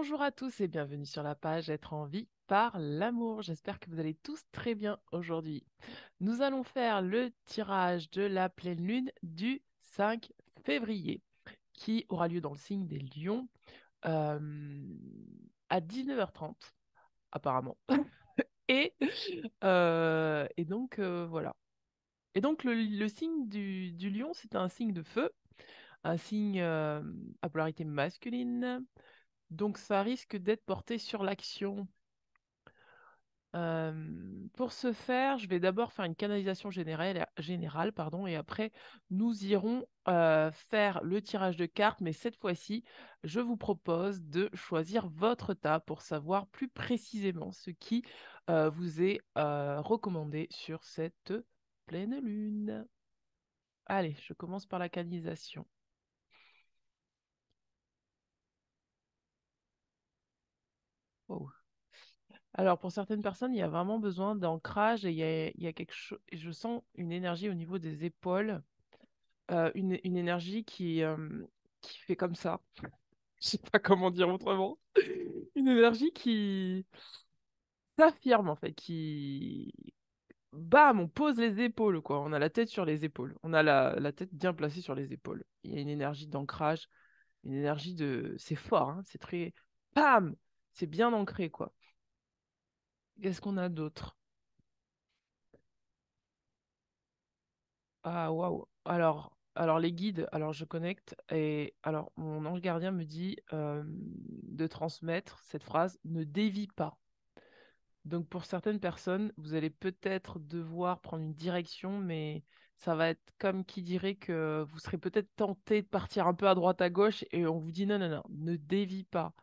Bonjour à tous et bienvenue sur la page Être en vie par l'amour. J'espère que vous allez tous très bien aujourd'hui. Nous allons faire le tirage de la pleine lune du 5 février qui aura lieu dans le signe des lions euh, à 19h30 apparemment. Et donc voilà. Et donc le signe du lion, c'est un signe de feu, un signe à polarité masculine. Donc ça risque d'être porté sur l'action. Pour ce faire, je vais d'abord faire une canalisation générale, pardon, et après, nous irons faire le tirage de cartes, mais cette fois-ci, je vous propose de choisir votre tas pour savoir plus précisément ce qui vous est recommandé sur cette pleine lune. Allez, je commence par la canalisation. Oh. Alors, pour certaines personnes, il y a vraiment besoin d'ancrage et il y a quelque chose. Je sens une énergie au niveau des épaules, une énergie qui fait comme ça. Je sais pas comment dire autrement. Une énergie qui s'affirme, en fait, qui. Bam, on pose les épaules, quoi. On a la tête sur les épaules. On a la tête bien placée sur les épaules. Il y a une énergie d'ancrage, une énergie de. C'est fort, hein, c'est très. Bam! C'est bien ancré, quoi. Qu'est-ce qu'on a d'autre? Ah waouh. Alors les guides, alors je connecte et alors mon ange gardien me dit de transmettre cette phrase, ne dévie pas. Donc pour certaines personnes, vous allez peut-être devoir prendre une direction, mais ça va être comme qui dirait que vous serez peut-être tenté de partir un peu à droite à gauche et on vous dit non, non, non, ne dévie pas.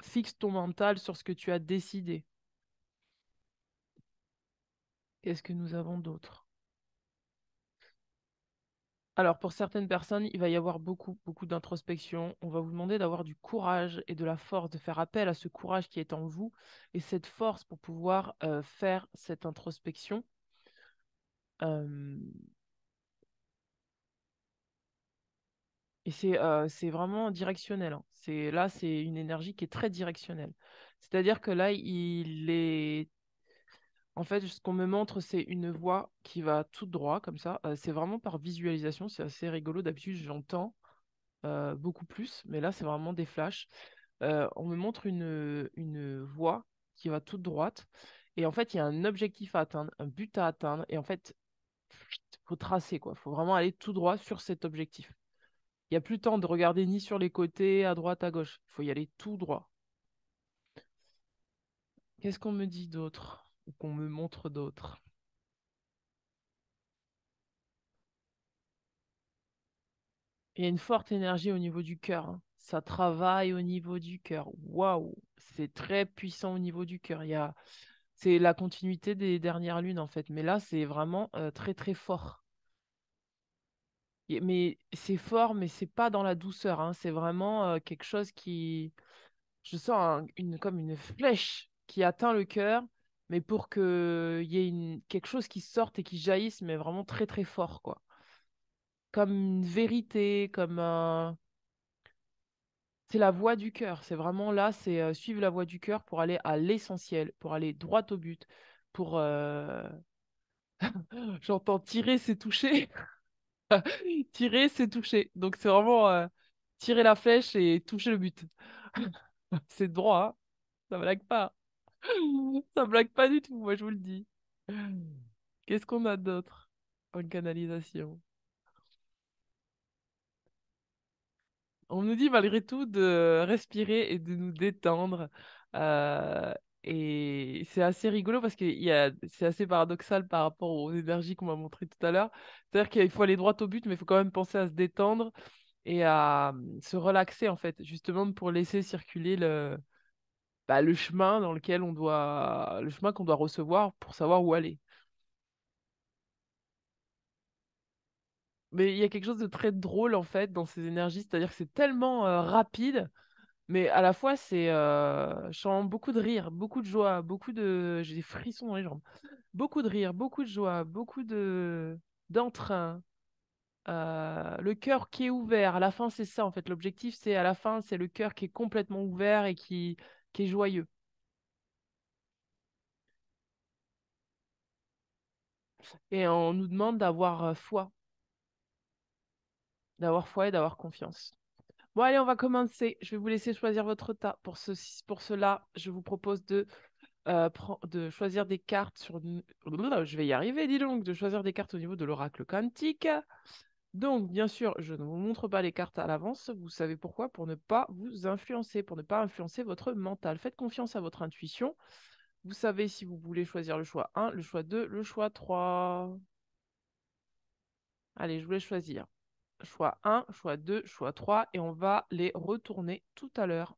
Fixe ton mental sur ce que tu as décidé. Qu'est-ce que nous avons d'autre? Alors, pour certaines personnes, il va y avoir beaucoup, beaucoup d'introspection. On va vous demander d'avoir du courage et de la force, de faire appel à ce courage qui est en vous et cette force pour pouvoir faire cette introspection. Euh, et c'est vraiment directionnel, hein. C'est une énergie qui est très directionnelle. C'est-à-dire que là, il est. En fait, ce qu'on me montre, c'est une voix qui va tout droit, comme ça. C'est vraiment par visualisation, c'est assez rigolo. D'habitude, j'entends beaucoup plus, mais là, c'est vraiment des flashs. On me montre une voie qui va toute droite. Et en fait, il y a un objectif à atteindre, un but à atteindre. Et en fait, il faut tracer, quoi. Il faut vraiment aller tout droit sur cet objectif. Il n'y a plus le temps de regarder ni sur les côtés, à droite, à gauche. Il faut y aller tout droit. Qu'est-ce qu'on me dit d'autre? Ou qu'on me montre d'autre? Il y a une forte énergie au niveau du cœur, hein. Ça travaille au niveau du cœur. Waouh! C'est très puissant au niveau du cœur. C'est la continuité des dernières lunes, en fait. Mais là, c'est vraiment très, très fort. Mais c'est fort, mais c'est pas dans la douceur, hein. C'est vraiment quelque chose qui. Je sens comme une flèche qui atteint le cœur, mais pour qu'il y ait quelque chose qui sorte et qui jaillisse, mais vraiment très, très fort, quoi. Comme une vérité, comme un. C'est la voix du cœur. C'est vraiment là, c'est suivre la voix du cœur pour aller à l'essentiel, pour aller droit au but, pour. J'entends tirer, c'est toucher. Tirer, c'est toucher. Donc c'est vraiment tirer la flèche et toucher le but. C'est droit, hein. Ça blague pas. Ça blague pas du tout, moi je vous le dis. Qu'est-ce qu'on a d'autre en canalisation? On nous dit malgré tout de respirer et de nous détendre. Euh, et c'est assez rigolo parce que c'est assez paradoxal par rapport aux énergies qu'on m'a montrées tout à l'heure. C'est-à-dire qu'il faut aller droit au but, mais il faut quand même penser à se détendre et à se relaxer en fait, justement pour laisser circuler le chemin dans lequel le chemin qu'on doit recevoir pour savoir où aller. Mais il y a quelque chose de très drôle en fait dans ces énergies, c'est-à-dire que c'est tellement rapide, mais à la fois je sens beaucoup de rire, beaucoup de joie, j'ai des frissons dans les jambes, beaucoup de rire, beaucoup de joie, beaucoup de d'entrain. Le cœur qui est ouvert. À la fin, c'est ça, en fait. L'objectif, c'est à la fin, c'est le cœur qui est complètement ouvert et qui est joyeux. Et on nous demande d'avoir d'avoir foi et d'avoir confiance. Bon, allez, on va commencer. Je vais vous laisser choisir votre tas. Pour cela, je vous propose de choisir des cartes sur... Je vais y arriver, dis donc, de choisir des cartes au niveau de l'oracle quantique. Donc, bien sûr, je ne vous montre pas les cartes à l'avance. Vous savez pourquoi? Pour ne pas vous influencer, pour ne pas influencer votre mental. Faites confiance à votre intuition. Vous savez si vous voulez choisir le choix 1, le choix 2, le choix 3. Allez, je voulais choisir. Choix 1, choix 2, choix 3, et on va les retourner tout à l'heure.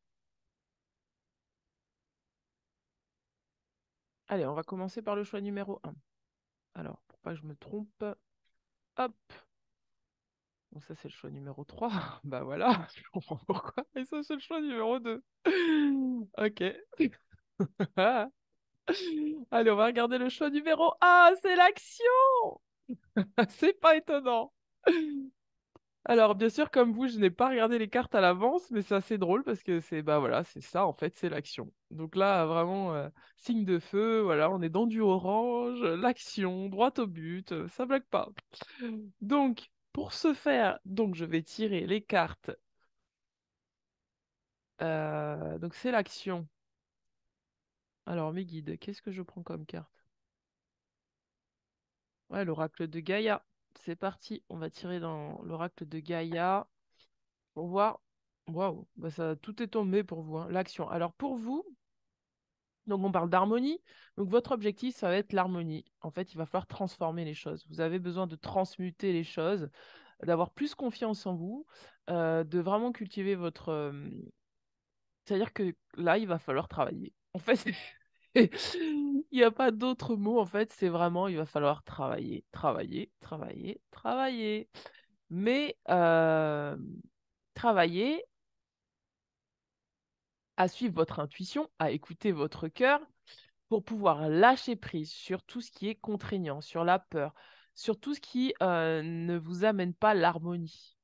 Allez, on va commencer par le choix numéro 1. Alors, pour pas que je me trompe, hop. Donc ça, c'est le choix numéro 3. Bah voilà, je comprends pourquoi. Et ça, c'est le choix numéro 2. Ok. Allez, on va regarder le choix numéro 1. C'est l'action. C'est pas étonnant. Alors, bien sûr, comme vous, je n'ai pas regardé les cartes à l'avance, mais c'est assez drôle parce que c'est bah voilà, c'est ça en fait, c'est l'action. Donc là, vraiment, signe de feu, voilà, on est dans du orange, l'action, droit au but, ça blague pas. Donc, pour ce faire, donc je vais tirer les cartes. Donc c'est l'action. Alors, mes guides, qu'est-ce que je prends comme carte? Ouais, l'oracle de Gaïa. C'est parti, on va tirer dans l'oracle de Gaïa pour voir. Waouh, bah ça, tout est tombé pour vous, hein. L'action. Alors pour vous, donc on parle d'harmonie. Donc votre objectif, ça va être l'harmonie. En fait, il va falloir transformer les choses. Vous avez besoin de transmuter les choses, d'avoir plus confiance en vous, de vraiment cultiver votre. C'est-à-dire que là, il va falloir travailler. En fait, il n'y a pas d'autre mot. En fait, c'est vraiment, il va falloir travailler, travailler, travailler, travailler. Mais travailler à suivre votre intuition, à écouter votre cœur pour pouvoir lâcher prise sur tout ce qui est contraignant, sur la peur, sur tout ce qui ne vous amène pas l'harmonie.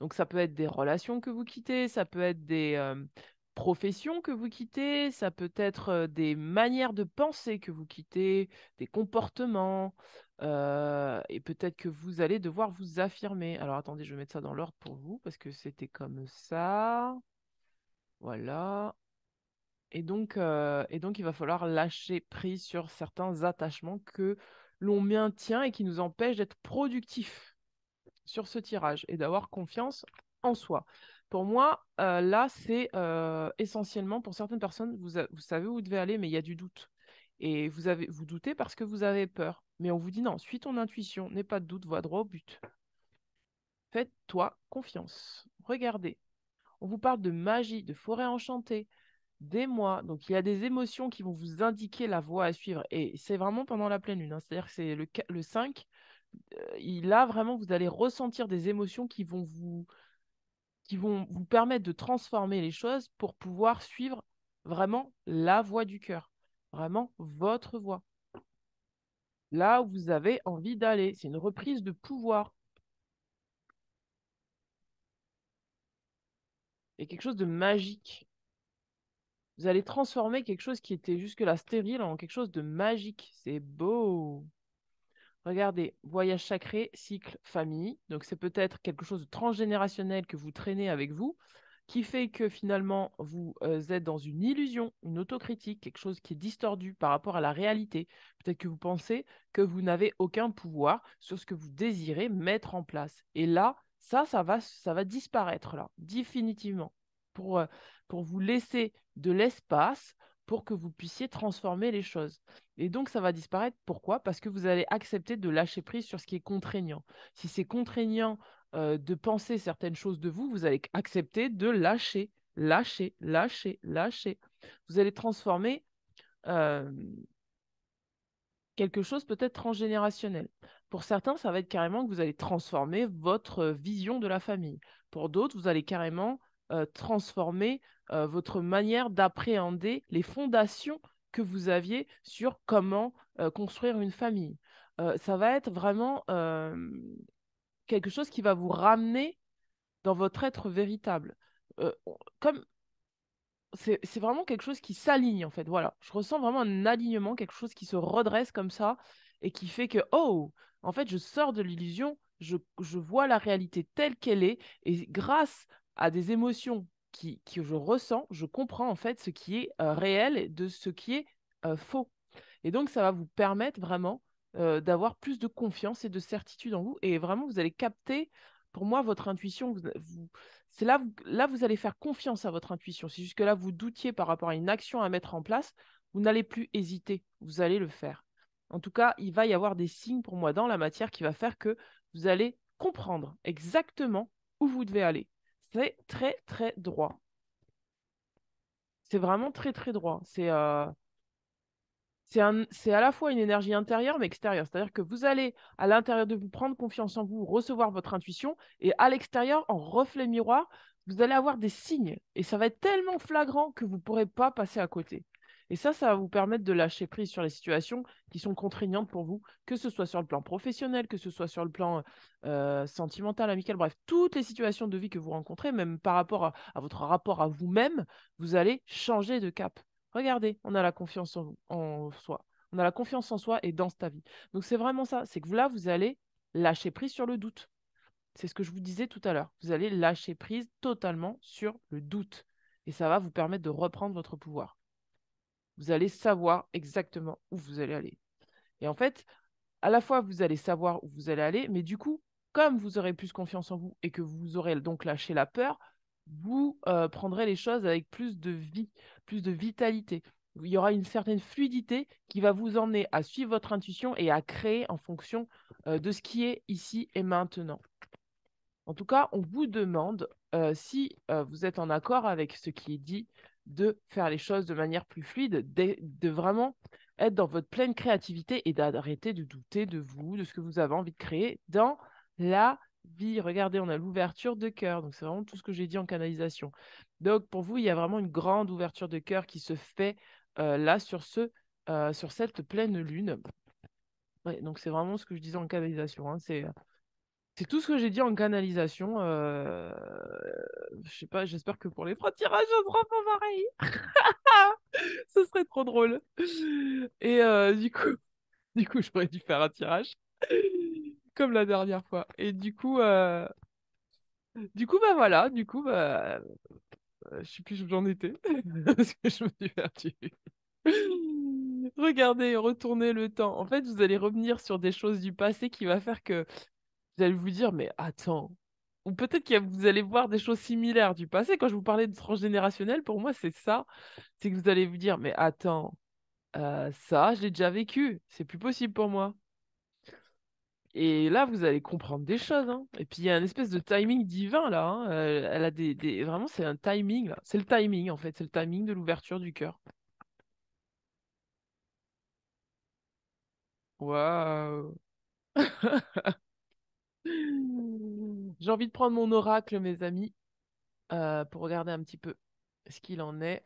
Donc ça peut être des relations que vous quittez, ça peut être des professions que vous quittez, ça peut être des manières de penser que vous quittez, des comportements, et peut-être que vous allez devoir vous affirmer. Alors attendez, je vais mettre ça dans l'ordre pour vous parce que c'était comme ça. Voilà. Et donc, il va falloir lâcher prise sur certains attachements que l'on maintient et qui nous empêchent d'être productifs sur ce tirage et d'avoir confiance en soi. Pour moi, là, c'est essentiellement pour certaines personnes, vous savez où vous devez aller, mais il y a du doute. Et vous doutez parce que vous avez peur. Mais on vous dit non, suis ton intuition, n'aie pas de doute, va droit au but. Faites-toi confiance. Regardez, on vous parle de magie, de forêt enchantée, des mois. Donc, il y a des émotions qui vont vous indiquer la voie à suivre. Et c'est vraiment pendant la pleine lune, hein. C'est-à-dire que c'est le 5. Là, vraiment, vous allez ressentir des émotions qui vont vous permettre de transformer les choses pour pouvoir suivre vraiment la voie du cœur. Vraiment votre voie. Là où vous avez envie d'aller. C'est une reprise de pouvoir. Et quelque chose de magique. Vous allez transformer quelque chose qui était jusque-là stérile en quelque chose de magique. C'est beau. Regardez, voyage sacré, cycle, famille. Donc c'est peut-être quelque chose de transgénérationnel que vous traînez avec vous, qui fait que finalement vous êtes dans une illusion, une autocritique, quelque chose qui est distordu par rapport à la réalité. Peut-être que vous pensez que vous n'avez aucun pouvoir sur ce que vous désirez mettre en place. Et là, ça va disparaître là, définitivement, pour, euh, pour vous laisser de l'espace pour que vous puissiez transformer les choses. Et donc, ça va disparaître. Pourquoi? Parce que vous allez accepter de lâcher prise sur ce qui est contraignant. Si c'est contraignant de penser certaines choses de vous, vous allez accepter de lâcher, lâcher, lâcher, lâcher. Vous allez transformer euh, quelque chose peut-être transgénérationnel. Pour certains, ça va être carrément que vous allez transformer votre vision de la famille. Pour d'autres, vous allez carrément transformer votre manière d'appréhender les fondations que vous aviez sur comment construire une famille. Ça va être vraiment quelque chose qui va vous ramener dans votre être véritable. Comme c'est vraiment quelque chose qui s'aligne en fait. Voilà, je ressens vraiment un alignement, quelque chose qui se redresse comme ça et qui fait que, oh, en fait, je sors de l'illusion, je vois la réalité telle qu'elle est et grâce à des émotions que je ressens, je comprends en fait ce qui est réel de ce qui est faux. Et donc, ça va vous permettre vraiment d'avoir plus de confiance et de certitude en vous. Et vraiment, vous allez capter, pour moi, votre intuition. C'est là, là, vous allez faire confiance à votre intuition. Si jusque-là, vous doutiez par rapport à une action à mettre en place, vous n'allez plus hésiter. Vous allez le faire. En tout cas, il va y avoir des signes pour moi dans la matière qui va faire que vous allez comprendre exactement où vous devez aller. C'est très, très droit. C'est vraiment très, très droit. C'est à la fois une énergie intérieure mais extérieure. C'est-à-dire que vous allez, à l'intérieur de vous, prendre confiance en vous, recevoir votre intuition, et à l'extérieur, en reflet miroir, vous allez avoir des signes. Et ça va être tellement flagrant que vous ne pourrez pas passer à côté. Et ça va vous permettre de lâcher prise sur les situations qui sont contraignantes pour vous, que ce soit sur le plan professionnel, que ce soit sur le plan sentimental, amical, bref, toutes les situations de vie que vous rencontrez, même par rapport à votre rapport à vous-même, vous allez changer de cap. Regardez, on a la confiance en soi. On a la confiance en soi et dans ta vie. Donc c'est vraiment ça. C'est que là, vous allez lâcher prise sur le doute. C'est ce que je vous disais tout à l'heure. Vous allez lâcher prise totalement sur le doute. Et ça va vous permettre de reprendre votre pouvoir. Vous allez savoir exactement où vous allez aller. Et en fait, à la fois, vous allez savoir où vous allez aller, mais du coup, comme vous aurez plus confiance en vous et que vous aurez donc lâché la peur, vous prendrez les choses avec plus de vie, plus de vitalité. Il y aura une certaine fluidité qui va vous emmener à suivre votre intuition et à créer en fonction de ce qui est ici et maintenant. En tout cas, on vous demande, si vous êtes en accord avec ce qui est dit, de faire les choses de manière plus fluide, de vraiment être dans votre pleine créativité et d'arrêter de douter de vous, de ce que vous avez envie de créer dans la vie. Regardez, on a l'ouverture de cœur. Donc, c'est vraiment tout ce que j'ai dit en canalisation. Donc, pour vous, il y a vraiment une grande ouverture de cœur qui se fait là sur cette pleine lune. Ouais, donc, c'est vraiment ce que je disais en canalisation, hein. C'est tout ce que j'ai dit en canalisation. Je sais pas, j'espère que pour les trois tirages, ça sera pas pareil. Ce serait trop drôle. Et du coup, j'aurais dû faire un tirage. Comme la dernière fois. Et du coup, bah voilà. Je sais plus où j'en étais. Parce que je me suis perdu. Regardez, retournez le temps. En fait, vous allez revenir sur des choses du passé qui va faire que vous allez vous dire, mais attends. Ou peut-être que vous allez voir des choses similaires du passé. Quand je vous parlais de transgénérationnel, pour moi, c'est ça. C'est que vous allez vous dire, mais attends, ça, je l'ai déjà vécu. C'est plus possible pour moi. Et là, vous allez comprendre des choses, hein. Et puis, il y a une espèce de timing divin, là, hein. Elle a Vraiment, c'est un timing, là. C'est le timing, en fait. C'est le timing de l'ouverture du cœur. Waouh! J'ai envie de prendre mon oracle, mes amis, pour regarder un petit peu ce qu'il en est.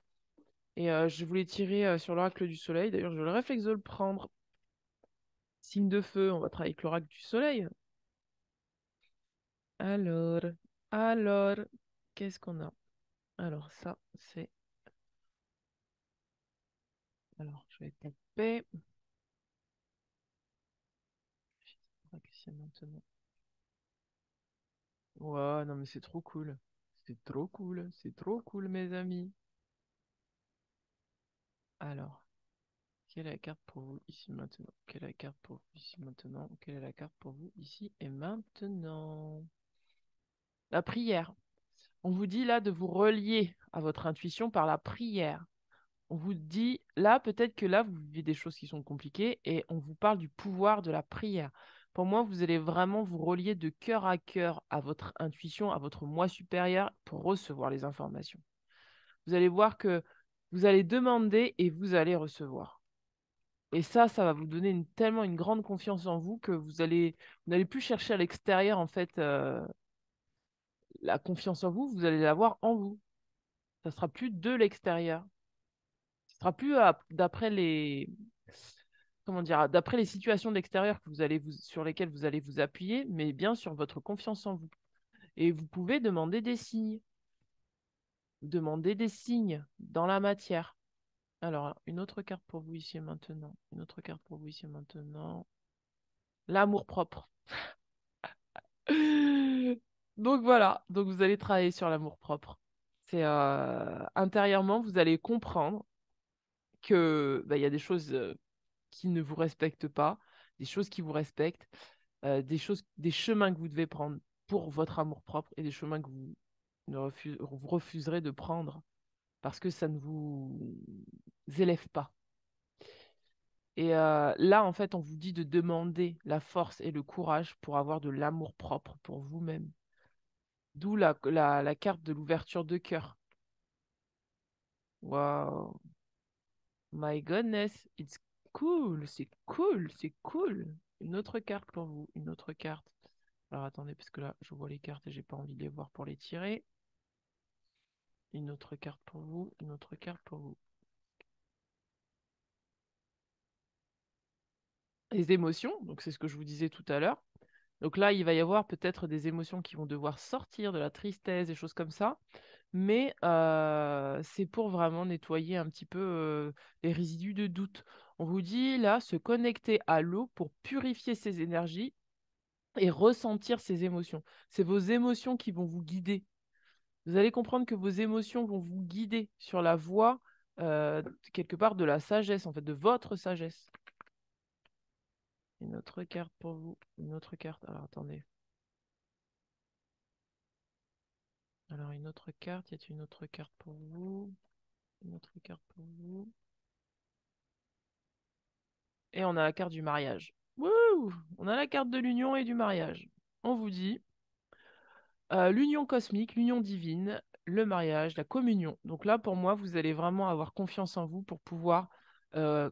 Et je voulais tirer sur l'oracle du soleil. D'ailleurs, j'ai le réflexe de le prendre. Signe de feu, on va travailler avec l'oracle du soleil. Alors, alors, qu'est-ce qu'on a? Alors, ça, c'est. Alors, je vais taper. Oracle, c'est maintenant. Ouais, non, mais c'est trop cool. C'est trop cool. C'est trop cool, mes amis. Alors, quelle est la carte pour vous ici maintenant? Quelle est la carte pour vous ici maintenant? Quelle est la carte pour vous ici et maintenant? La prière. On vous dit là de vous relier à votre intuition par la prière. On vous dit là, peut-être que là, vous vivez des choses qui sont compliquées et on vous parle du pouvoir de la prière. Pour moi, vous allez vraiment vous relier de cœur à cœur à votre intuition, à votre moi supérieur pour recevoir les informations. Vous allez voir que vous allez demander et vous allez recevoir. Et ça va vous donner tellement une grande confiance en vous que vous n'allez plus chercher à l'extérieur, en fait, la confiance en vous, vous allez l'avoir en vous. Ça sera plus de l'extérieur. Ce sera plus d'après comment dire, d'après les situations d'extérieur sur lesquelles vous allez vous appuyer, mais bien sur votre confiance en vous. Et vous pouvez demander des signes dans la matière. Alors, une autre carte pour vous ici et maintenant. Une autre carte pour vous ici et maintenant. L'amour-propre. Donc voilà, donc vous allez travailler sur l'amour-propre. C'est intérieurement, vous allez comprendre que il y a des choses qui ne vous respectent pas, des choses qui vous respectent, des chemins que vous devez prendre pour votre amour-propre et des chemins que vous refuserez de prendre parce que ça ne vous élève pas. Et là, en fait, on vous dit de demander la force et le courage pour avoir de l'amour-propre pour vous-même. D'où la carte de l'ouverture de cœur. Wow, my goodness, it's cool, c'est cool, c'est cool. Une autre carte pour vous, une autre carte. Alors attendez, parce que là, je vois les cartes et j'ai pas envie de les voir pour les tirer. Une autre carte pour vous, une autre carte pour vous. Les émotions, donc c'est ce que je vous disais tout à l'heure. Donc là, il va y avoir peut-être des émotions qui vont devoir sortir, de la tristesse, des choses comme ça. Mais c'est pour vraiment nettoyer un petit peu les résidus de doute. On vous dit là, se connecter à l'eau pour purifier ses énergies et ressentir ses émotions. C'est vos émotions qui vont vous guider. Vous allez comprendre que vos émotions vont vous guider sur la voie, quelque part, de la sagesse, en fait, de votre sagesse. Une autre carte pour vous. Une autre carte. Alors, attendez. Alors, une autre carte. Y a-t-il une autre carte pour vous? Une autre carte pour vous. Et on a la carte du mariage. Wouh! On a la carte de l'union et du mariage. On vous dit l'union cosmique, l'union divine, le mariage, la communion. Donc là, pour moi, vous allez vraiment avoir confiance en vous pour pouvoir euh,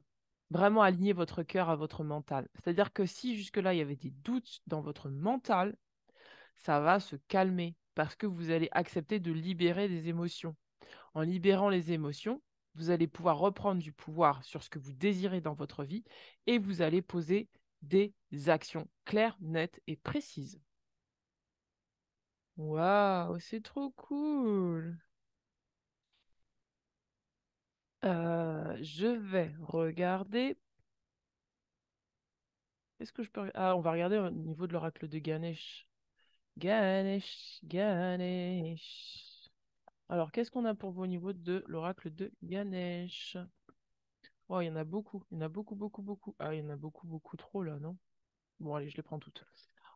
vraiment aligner votre cœur à votre mental. C'est-à-dire que si jusque-là, il y avait des doutes dans votre mental, ça va se calmer parce que vous allez accepter de libérer des émotions. En libérant les émotions, vous allez pouvoir reprendre du pouvoir sur ce que vous désirez dans votre vie et vous allez poser des actions claires, nettes et précises. Waouh, c'est trop cool. Je vais regarder. Est-ce que je peux... Ah, on va regarder au niveau de l'oracle de Ganesh. Ganesh, Ganesh. Alors, qu'est-ce qu'on a pour vous au niveau de l'oracle de Ganesh? Oh, il y en a beaucoup. Il y en a beaucoup, beaucoup, beaucoup. Ah, il y en a beaucoup, beaucoup trop là, non? Bon, allez, je les prends toutes.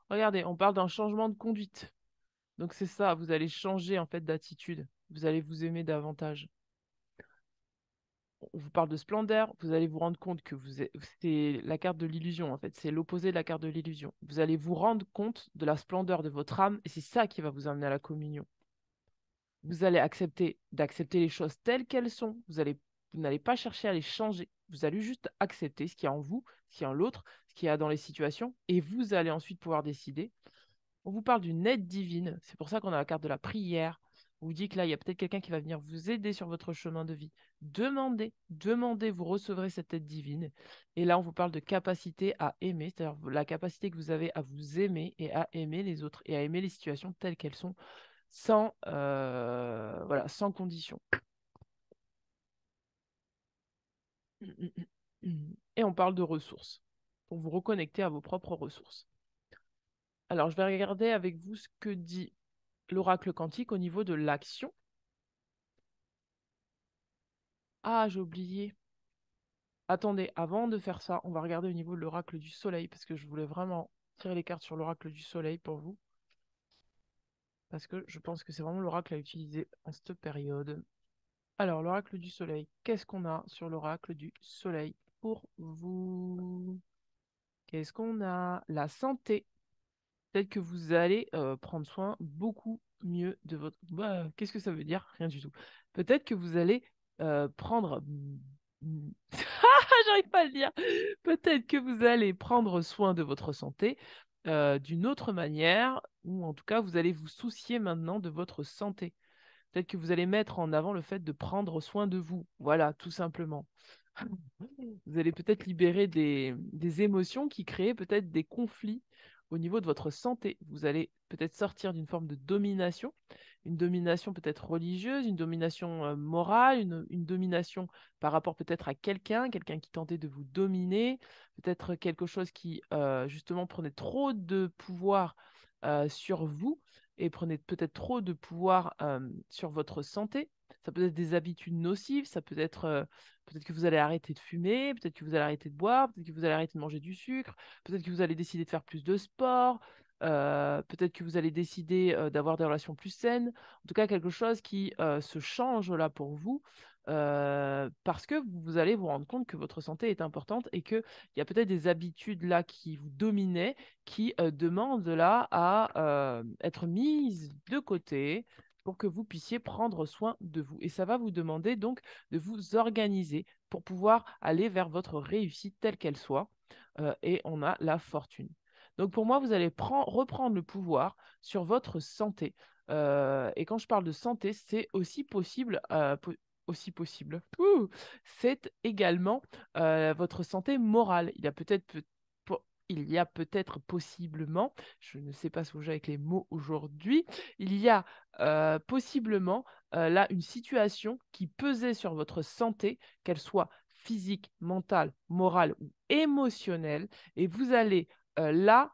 Regardez, on parle d'un changement de conduite. Donc, c'est ça, vous allez changer en fait d'attitude. Vous allez vous aimer davantage. On vous parle de splendeur, vous allez vous rendre compte que c'est la carte de l'illusion en fait, c'est l'opposé de la carte de l'illusion. Vous allez vous rendre compte de la splendeur de votre âme et c'est ça qui va vous amener à la communion. Vous allez d'accepter les choses telles qu'elles sont. Vous n'allez pas chercher à les changer. Vous allez juste accepter ce qu'il y a en vous, ce qu'il y a en l'autre, ce qu'il y a dans les situations et vous allez ensuite pouvoir décider. On vous parle d'une aide divine. C'est pour ça qu'on a la carte de la prière. On vous dit que là, il y a peut-être quelqu'un qui va venir vous aider sur votre chemin de vie. Demandez, demandez, vous recevrez cette aide divine. Et là, on vous parle de capacité à aimer, c'est-à-dire la capacité que vous avez à vous aimer et à aimer les autres et à aimer les situations telles qu'elles sont, voilà, sans condition. Et on parle de ressources, pour vous reconnecter à vos propres ressources. Alors, je vais regarder avec vous ce que dit l'oracle quantique au niveau de l'action. Ah, j'ai oublié. Attendez, avant de faire ça, on va regarder au niveau de l'oracle du soleil, parce que je voulais vraiment tirer les cartes sur l'oracle du soleil pour vous, parce que je pense que c'est vraiment l'oracle à utiliser en cette période. Alors, l'oracle du soleil, qu'est-ce qu'on a sur l'oracle du soleil pour vous? Qu'est-ce qu'on a? La santé. Peut-être que vous allez prendre soin beaucoup mieux de votre... Bah, qu'est-ce que ça veut dire? Rien du tout. Peut-être que vous allez prendre... J'arrive pas à le dire. Peut-être que vous allez prendre soin de votre santé d'une autre manière, ou en tout cas, vous allez vous soucier maintenant de votre santé. Peut-être que vous allez mettre en avant le fait de prendre soin de vous. Voilà, tout simplement. Vous allez peut-être libérer des émotions qui créent peut-être des conflits au niveau de votre santé. Vous allez peut-être sortir d'une forme de domination, une domination peut-être religieuse, une domination morale, une domination par rapport peut-être à quelqu'un, quelqu'un qui tentait de vous dominer, peut-être quelque chose qui justement prenait trop de pouvoir sur vous et prenait peut-être trop de pouvoir sur votre santé. Ça peut être des habitudes nocives, ça peut être peut-être que vous allez arrêter de fumer, peut-être que vous allez arrêter de boire, peut-être que vous allez arrêter de manger du sucre, peut-être que vous allez décider de faire plus de sport, peut-être que vous allez décider d'avoir des relations plus saines. En tout cas, quelque chose qui se change là pour vous. Parce que vous allez vous rendre compte que votre santé est importante et qu'il y a peut-être des habitudes là qui vous dominaient, qui demandent là à être mises de côté pour que vous puissiez prendre soin de vous. Et ça va vous demander donc de vous organiser pour pouvoir aller vers votre réussite telle qu'elle soit. Et on a la fortune. Donc pour moi, vous allez reprendre le pouvoir sur votre santé. Et quand je parle de santé, c'est aussi possible, aussi possible. C'est également votre santé morale. Il y a peut-être possiblement, je ne sais pas ce que j'ai avec les mots aujourd'hui, il y a possiblement là une situation qui pesait sur votre santé, qu'elle soit physique, mentale, morale ou émotionnelle, et vous allez là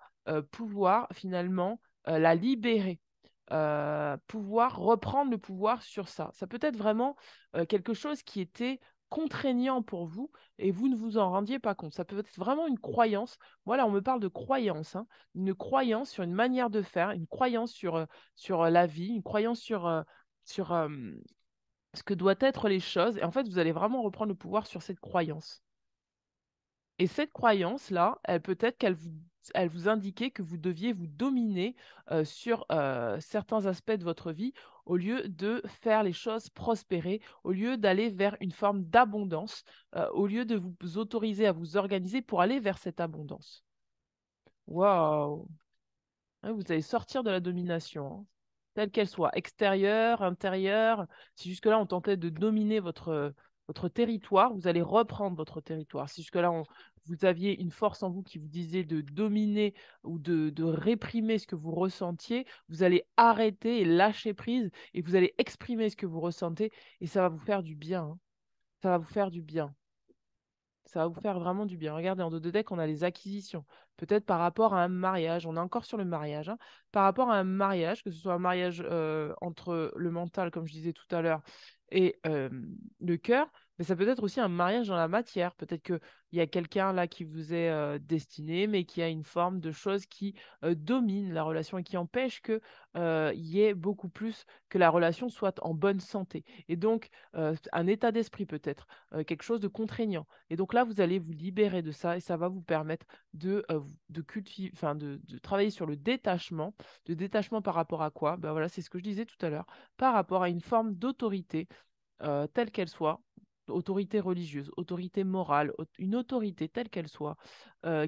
pouvoir finalement la libérer, pouvoir reprendre le pouvoir sur ça. Ça peut être vraiment quelque chose qui était contraignant pour vous et vous ne vous en rendiez pas compte. Ça peut être vraiment une croyance. Moi, là, on me parle de croyance, hein, une croyance sur une manière de faire, une croyance sur la vie, une croyance sur ce que doivent être les choses. Et en fait, vous allez vraiment reprendre le pouvoir sur cette croyance. Et cette croyance-là, elle vous indiquait que vous deviez vous dominer sur certains aspects de votre vie au lieu de faire les choses prospérer, au lieu d'aller vers une forme d'abondance, au lieu de vous autoriser à vous organiser pour aller vers cette abondance. Waouh! Ouais, vous allez sortir de la domination, hein, telle qu'elle soit, extérieure, intérieure. Si jusque-là, on tentait de dominer votre territoire, vous allez reprendre votre territoire. Si jusque-là, vous aviez une force en vous qui vous disait de dominer ou de réprimer ce que vous ressentiez, vous allez arrêter et lâcher prise et vous allez exprimer ce que vous ressentez et ça va vous faire du bien, hein. Ça va vous faire du bien. Ça va vous faire vraiment du bien. Regardez, en dos de deck, on a les acquisitions. Peut-être par rapport à un mariage. On est encore sur le mariage, hein. Par rapport à un mariage, que ce soit un mariage entre le mental, comme je disais tout à l'heure, et le cœur, mais ça peut être aussi un mariage dans la matière. Peut-être qu'il y a quelqu'un là qui vous est destiné, mais qui a une forme de chose qui domine la relation et qui empêche que y ait beaucoup plus que la relation soit en bonne santé. Et donc, un état d'esprit peut-être, quelque chose de contraignant. Et donc là, vous allez vous libérer de ça et ça va vous permettre de travailler sur le détachement. De détachement par rapport à quoi? Ben voilà, c'est ce que je disais tout à l'heure. Par rapport à une forme d'autorité, telle qu'elle soit, autorité religieuse, autorité morale, une autorité telle qu'elle soit,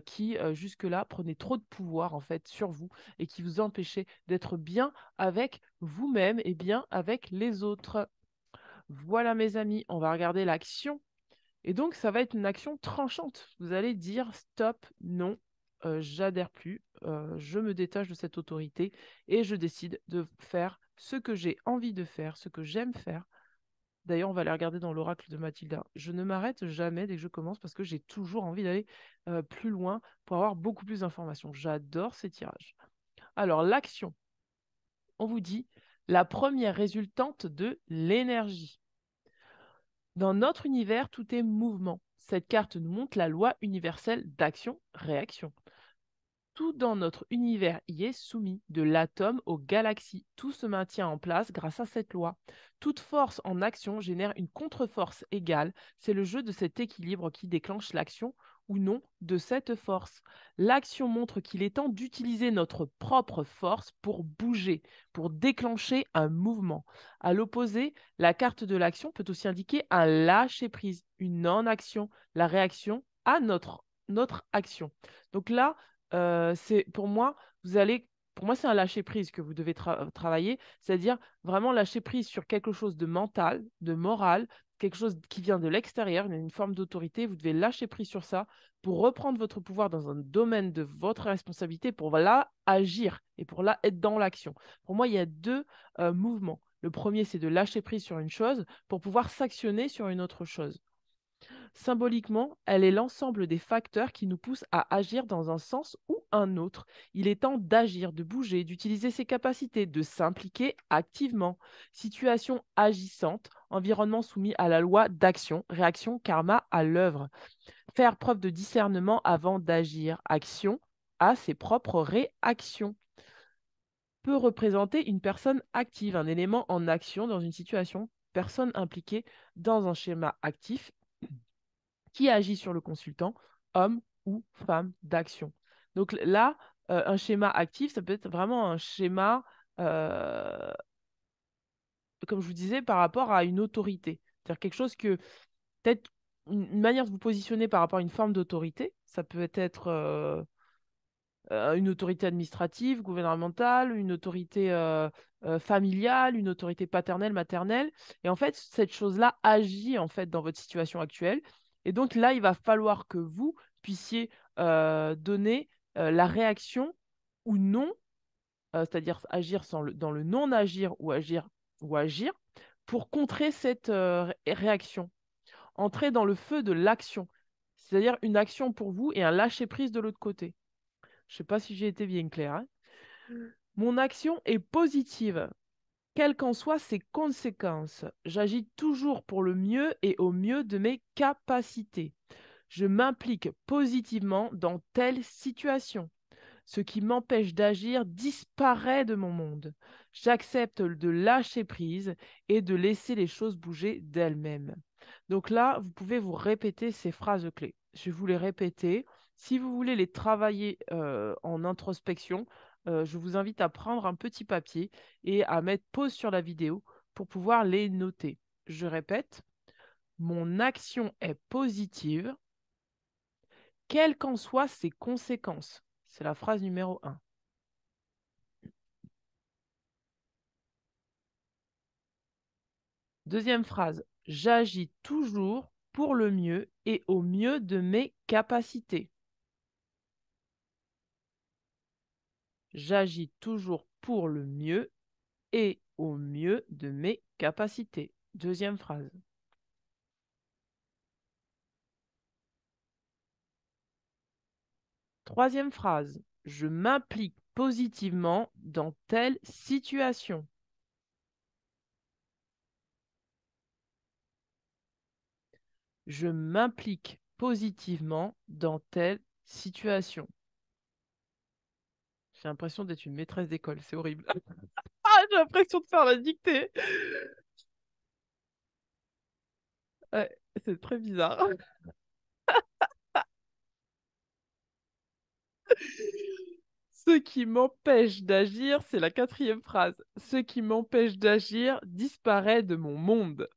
qui jusque-là prenait trop de pouvoir en fait sur vous et qui vous empêchait d'être bien avec vous-même et bien avec les autres. Voilà mes amis, on va regarder l'action et donc, ça va être une action tranchante. Vous allez dire stop, non, j'adhère plus, je me détache de cette autorité et je décide de faire ce que j'ai envie de faire, ce que j'aime faire. D'ailleurs, on va aller regarder dans l'oracle de Mathilda. Je ne m'arrête jamais dès que je commence parce que j'ai toujours envie d'aller plus loin pour avoir beaucoup plus d'informations. J'adore ces tirages. Alors, l'action, on vous dit la première résultante de l'énergie. Dans notre univers, tout est mouvement. Cette carte nous montre la loi universelle d'action-réaction. Tout dans notre univers y est soumis, de l'atome aux galaxies. Tout se maintient en place grâce à cette loi. Toute force en action génère une contre-force égale. C'est le jeu de cet équilibre qui déclenche l'action ou non de cette force. L'action montre qu'il est temps d'utiliser notre propre force pour bouger, pour déclencher un mouvement. À l'opposé, la carte de l'action peut aussi indiquer un lâcher-prise, une non-action, la réaction à notre action. Donc là, c'est pour moi, pour moi, c'est un lâcher prise que vous devez travailler, c'est-à-dire vraiment lâcher prise sur quelque chose de mental, de moral, quelque chose qui vient de l'extérieur, une forme d'autorité. Vous devez lâcher prise sur ça pour reprendre votre pouvoir dans un domaine de votre responsabilité, pour là agir et pour là être dans l'action. Pour moi, il y a deux mouvements. Le premier, c'est de lâcher prise sur une chose pour pouvoir s'actionner sur une autre chose. Symboliquement, elle est l'ensemble des facteurs qui nous poussent à agir dans un sens ou un autre. Il est temps d'agir, de bouger, d'utiliser ses capacités, de s'impliquer activement. Situation agissante, environnement soumis à la loi d'action, réaction, karma à l'œuvre. Faire preuve de discernement avant d'agir. Action a ses propres réactions. Peut représenter une personne active, un élément en action dans une situation, personne impliquée dans un schéma actif qui agit sur le consultant, homme ou femme d'action. Donc là, un schéma actif, ça peut être vraiment un schéma, euh, comme je vous disais, par rapport à une autorité. C'est-à-dire quelque chose que, peut-être une manière de vous positionner par rapport à une forme d'autorité, ça peut être une autorité administrative, gouvernementale, une autorité familiale, une autorité paternelle, maternelle. Et en fait, cette chose-là agit en fait dans votre situation actuelle. Et donc là, il va falloir que vous puissiez donner la réaction ou non, c'est-à-dire agir dans le non-agir ou agir pour contrer cette réaction. Entrer dans le feu de l'action, c'est-à-dire une action pour vous et un lâcher-prise de l'autre côté. Je ne sais pas si j'ai été bien clair, hein. Mon action est positive, quelles qu'en soient ses conséquences. J'agis toujours pour le mieux et au mieux de mes capacités. Je m'implique positivement dans telle situation. Ce qui m'empêche d'agir disparaît de mon monde. J'accepte de lâcher prise et de laisser les choses bouger d'elles-mêmes. Donc là, vous pouvez vous répéter ces phrases clés. Je vais vous les répéter. Si vous voulez les travailler en introspection, je vous invite à prendre un petit papier et à mettre pause sur la vidéo pour pouvoir les noter. Je répète, mon action est positive, quelles qu'en soient ses conséquences. C'est la phrase numéro 1. Deuxième phrase, j'agis toujours pour le mieux et au mieux de mes capacités. J'agis toujours pour le mieux et au mieux de mes capacités. Deuxième phrase. Troisième phrase, je m'implique positivement dans telle situation. Je m'implique positivement dans telle situation. J'ai l'impression d'être une maîtresse d'école, c'est horrible. Ah, j'ai l'impression de faire la dictée. Ouais, c'est très bizarre. Ce qui m'empêche d'agir, c'est la quatrième phrase. Ce qui m'empêche d'agir disparaît de mon monde.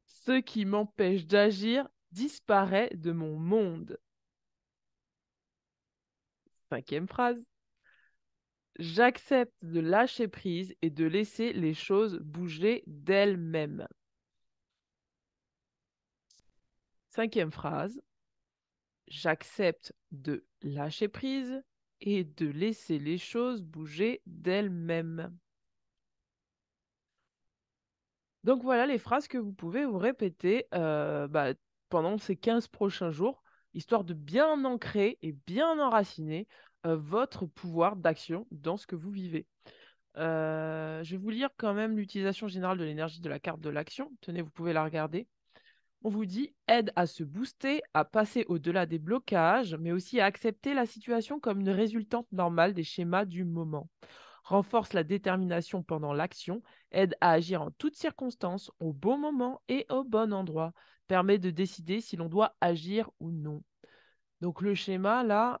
Ce qui m'empêche d'agir disparaît de mon monde. Cinquième phrase. J'accepte de lâcher prise et de laisser les choses bouger d'elles-mêmes. Cinquième phrase. J'accepte de lâcher prise et de laisser les choses bouger d'elles-mêmes. Donc voilà les phrases que vous pouvez vous répéter pendant ces 15 prochains jours, histoire de bien ancrer et bien enraciner votre pouvoir d'action dans ce que vous vivez. Je vais vous lire quand même l'utilisation générale de l'énergie de la carte de l'action. Tenez, vous pouvez la regarder. On vous dit aide à se booster, à passer au-delà des blocages, mais aussi à accepter la situation comme une résultante normale des schémas du moment. Renforce la détermination pendant l'action, aide à agir en toutes circonstances, au bon moment et au bon endroit, permet de décider si l'on doit agir ou non. Donc le schéma là,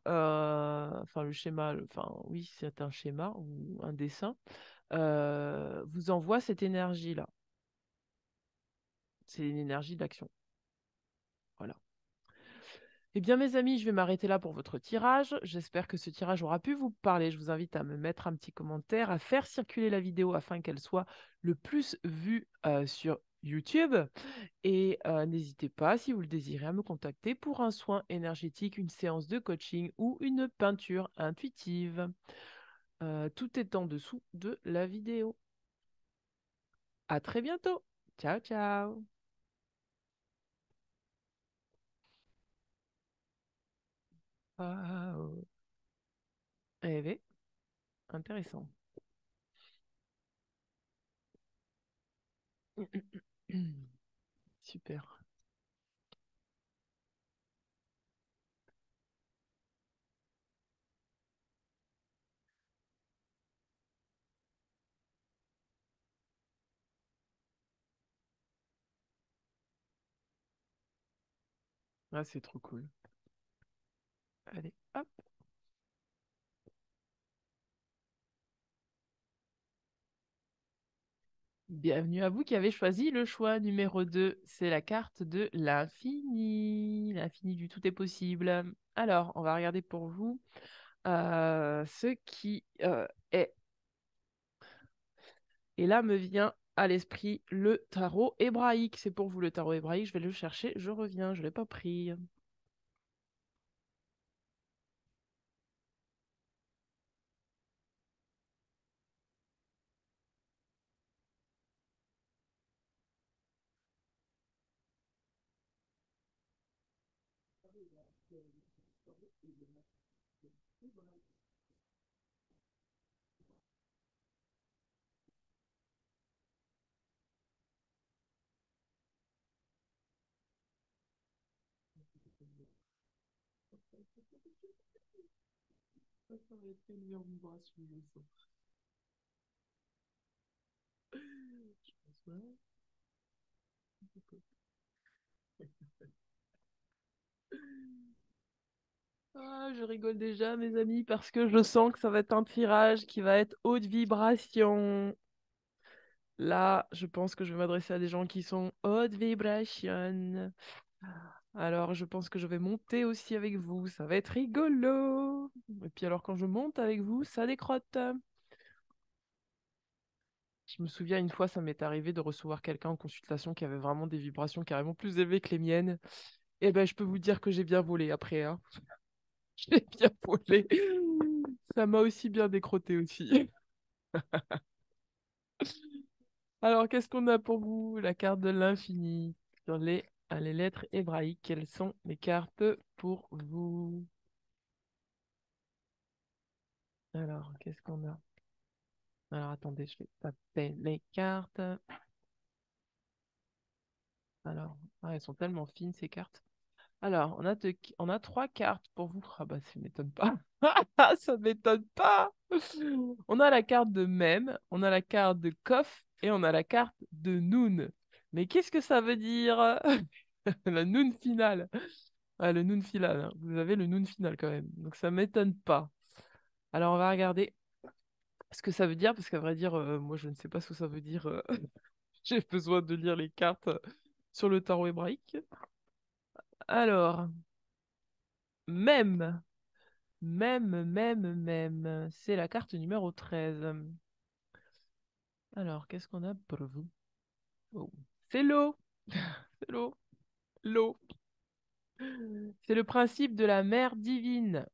oui, c'est un schéma ou un dessin, vous envoie cette énergie-là. C'est une énergie d'action. Voilà. Eh bien, mes amis, je vais m'arrêter là pour votre tirage. J'espère que ce tirage aura pu vous parler. Je vous invite à me mettre un petit commentaire, à faire circuler la vidéo afin qu'elle soit le plus vue sur YouTube. Et n'hésitez pas, si vous le désirez, à me contacter pour un soin énergétique, une séance de coaching ou une peinture intuitive. Tout est en dessous de la vidéo. À très bientôt. Ciao, ciao. Ciao. Eh bien, intéressant. Super. Ah, c'est trop cool. Allez, hop. Bienvenue à vous qui avez choisi le choix numéro 2. C'est la carte de l'infini. L'infini du tout est possible. Alors, on va regarder pour vous ce qui est. Et là me vient à l'esprit le tarot hébraïque. C'est pour vous le tarot hébraïque. Je vais le chercher. Je reviens. Je ne l'ai pas pris. Ah, je rigole déjà, mes amis, parce que je sens que ça va être un tirage qui va être haute vibration. Là, je pense que je vais m'adresser à des gens qui sont haute vibration. Alors, je pense que je vais monter aussi avec vous. Ça va être rigolo. Et puis alors, quand je monte avec vous, ça décrotte. Je me souviens une fois, ça m'est arrivé de recevoir quelqu'un en consultation qui avait vraiment des vibrations carrément plus élevées que les miennes. Et ben, je peux vous dire que j'ai bien volé après, hein. J'ai bien volé. Ça m'a aussi bien décroté aussi. Alors, qu'est-ce qu'on a pour vous? La carte de l'infini. Sur les lettres hébraïques, quelles sont les cartes pour vous? Alors, qu'est-ce qu'on a? Alors, attendez, je vais taper les cartes. Alors, ah, elles sont tellement fines, ces cartes. Alors, on a trois cartes pour vous. Ah bah, ça m'étonne pas. Ça m'étonne pas. On a la carte de Mem, on a la carte de Kof et on a la carte de Noun. Mais qu'est-ce que ça veut dire? La Noun finale. Ah, le Noun final, hein. Vous avez le Noun final quand même. Donc ça m'étonne pas. Alors, on va regarder ce que ça veut dire, parce qu'à vrai dire, moi, je ne sais pas ce que ça veut dire. J'ai besoin de lire les cartes sur le tarot hébraïque. Alors, Mem. Même. C'est la carte numéro 13. Alors, qu'est-ce qu'on a pour vous? Oh. C'est l'eau. C'est l'eau. L'eau. C'est le principe de la mère divine.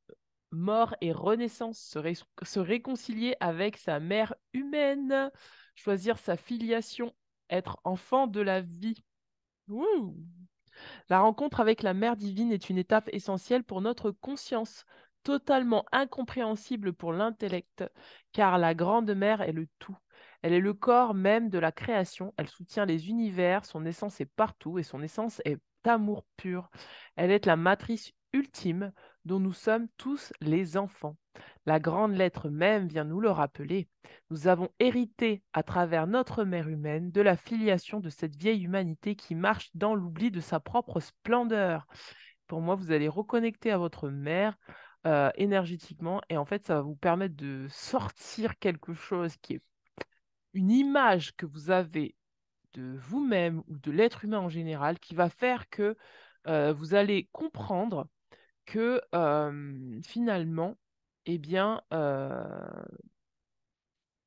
Mort et renaissance. Se réconcilier avec sa mère humaine. Choisir sa filiation. Être enfant de la vie. Wouh. La rencontre avec la Mère divine est une étape essentielle pour notre conscience, totalement incompréhensible pour l'intellect, car la Grande Mère est le tout. Elle est le corps même de la création, elle soutient les univers, son essence est partout et son essence est amour pur. Elle est la matrice ultime dont nous sommes tous les enfants. La grande lettre même vient nous le rappeler. Nous avons hérité à travers notre mère humaine de la filiation de cette vieille humanité qui marche dans l'oubli de sa propre splendeur. Pour moi, vous allez reconnecter à votre mère énergétiquement et en fait, ça va vous permettre de sortir quelque chose qui est une image que vous avez de vous-même ou de l'être humain en général qui va faire que vous allez comprendre que finalement, eh bien,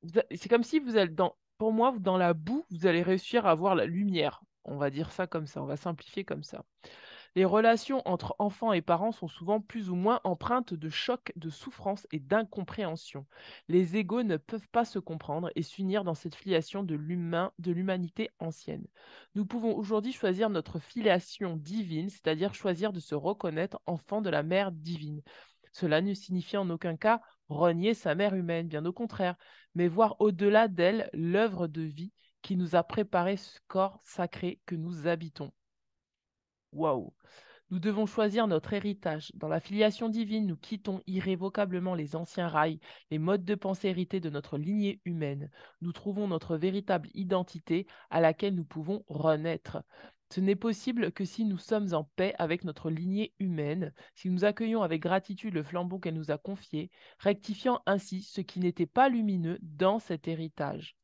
c'est comme si vous allez pour moi, dans la boue, vous allez réussir à voir la lumière. On va dire ça comme ça, on va simplifier comme ça. Les relations entre enfants et parents sont souvent plus ou moins empreintes de chocs, de souffrance et d'incompréhension. Les égaux ne peuvent pas se comprendre et s'unir dans cette filiation de l'humanité ancienne. Nous pouvons aujourd'hui choisir notre filiation divine, c'est-à-dire choisir de se reconnaître enfant de la mère divine. Cela ne signifie en aucun cas renier sa mère humaine, bien au contraire, mais voir au-delà d'elle l'œuvre de vie qui nous a préparé ce corps sacré que nous habitons. Waouh! Nous devons choisir notre héritage. Dans la filiation divine, nous quittons irrévocablement les anciens rails, les modes de pensée hérités de notre lignée humaine. Nous trouvons notre véritable identité à laquelle nous pouvons renaître. Ce n'est possible que si nous sommes en paix avec notre lignée humaine, si nous accueillons avec gratitude le flambeau qu'elle nous a confié, rectifiant ainsi ce qui n'était pas lumineux dans cet héritage.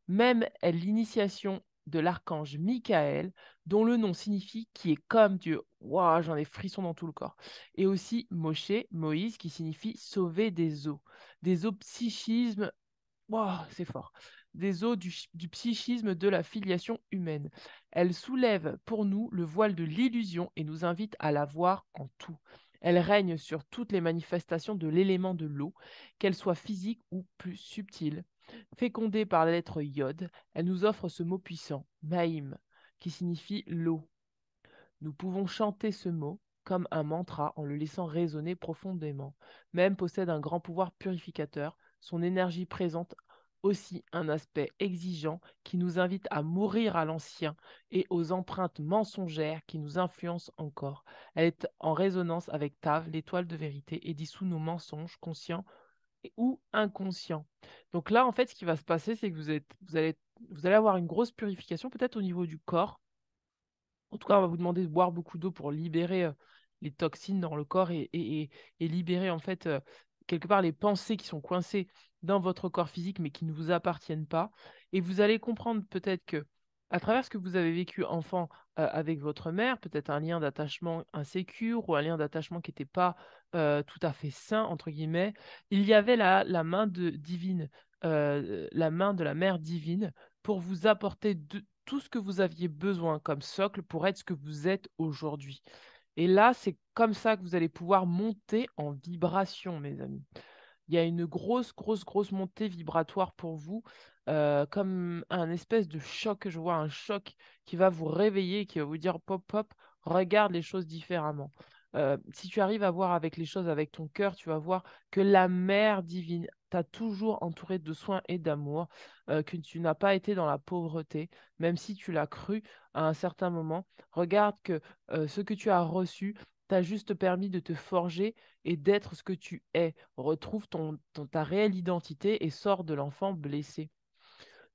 Même est l'initiation de l'archange Michael, dont le nom signifie qui est comme Dieu. Waouh, j'en ai frisson dans tout le corps. Et aussi Moshe, Moïse, qui signifie sauver des eaux. Des eaux psychisme, waouh, c'est fort. Des eaux du psychisme de la filiation humaine. Elle soulève pour nous le voile de l'illusion et nous invite à la voir en tout. Elle règne sur toutes les manifestations de l'élément de l'eau, qu'elles soient physiques ou plus subtiles. Fécondée par la lettre Yod, elle nous offre ce mot puissant, Maïm, qui signifie l'eau. Nous pouvons chanter ce mot comme un mantra en le laissant résonner profondément. Même possède un grand pouvoir purificateur. Son énergie présente aussi un aspect exigeant qui nous invite à mourir à l'ancien et aux empreintes mensongères qui nous influencent encore. Elle est en résonance avec Tav, l'étoile de vérité, et dissout nos mensonges conscients ou inconscients. Donc là, en fait, ce qui va se passer, c'est que vous allez avoir une grosse purification, peut-être au niveau du corps. En tout cas, on va vous demander de boire beaucoup d'eau pour libérer les toxines dans le corps et libérer en fait quelque part les pensées qui sont coincées dans votre corps physique mais qui ne vous appartiennent pas. Et vous allez comprendre peut-être que à travers ce que vous avez vécu enfant avec votre mère, peut-être un lien d'attachement insécure ou un lien d'attachement qui n'était pas tout à fait sain, entre guillemets, il y avait la main divine, la main de la mère divine pour vous apporter tout ce que vous aviez besoin comme socle pour être ce que vous êtes aujourd'hui. Et là, c'est comme ça que vous allez pouvoir monter en vibration, mes amis. Il y a une grosse, grosse, grosse montée vibratoire pour vous, comme un espèce de choc. Je vois un choc qui va vous réveiller, qui va vous dire pop, pop, regarde les choses différemment. Si tu arrives à voir avec les choses avec ton cœur, tu vas voir que la mère divine t'a toujours entouré de soins et d'amour, que tu n'as pas été dans la pauvreté, même si tu l'as cru à un certain moment. Regarde que ce que tu as reçu t'a juste permis de te forger et d'être ce que tu es. Retrouve ta réelle identité et sors de l'enfant blessé.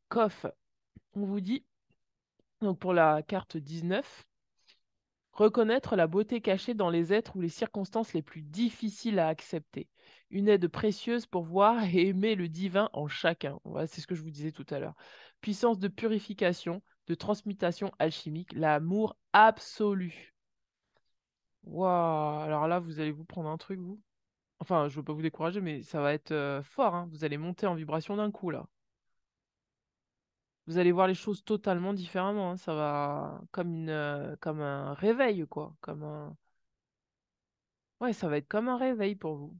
Kof, on vous dit, donc pour la carte 19, reconnaître la beauté cachée dans les êtres ou les circonstances les plus difficiles à accepter. Une aide précieuse pour voir et aimer le divin en chacun. Voilà, c'est ce que je vous disais tout à l'heure. Puissance de purification, de transmutation alchimique, l'amour absolu. Waouh, alors là, vous allez vous prendre un truc, vous. Enfin, je veux pas vous décourager, mais ça va être fort, hein. Vous allez monter en vibration d'un coup, là. Vous allez voir les choses totalement différemment, hein. Ça va comme un réveil, quoi. Ouais, ça va être comme un réveil pour vous.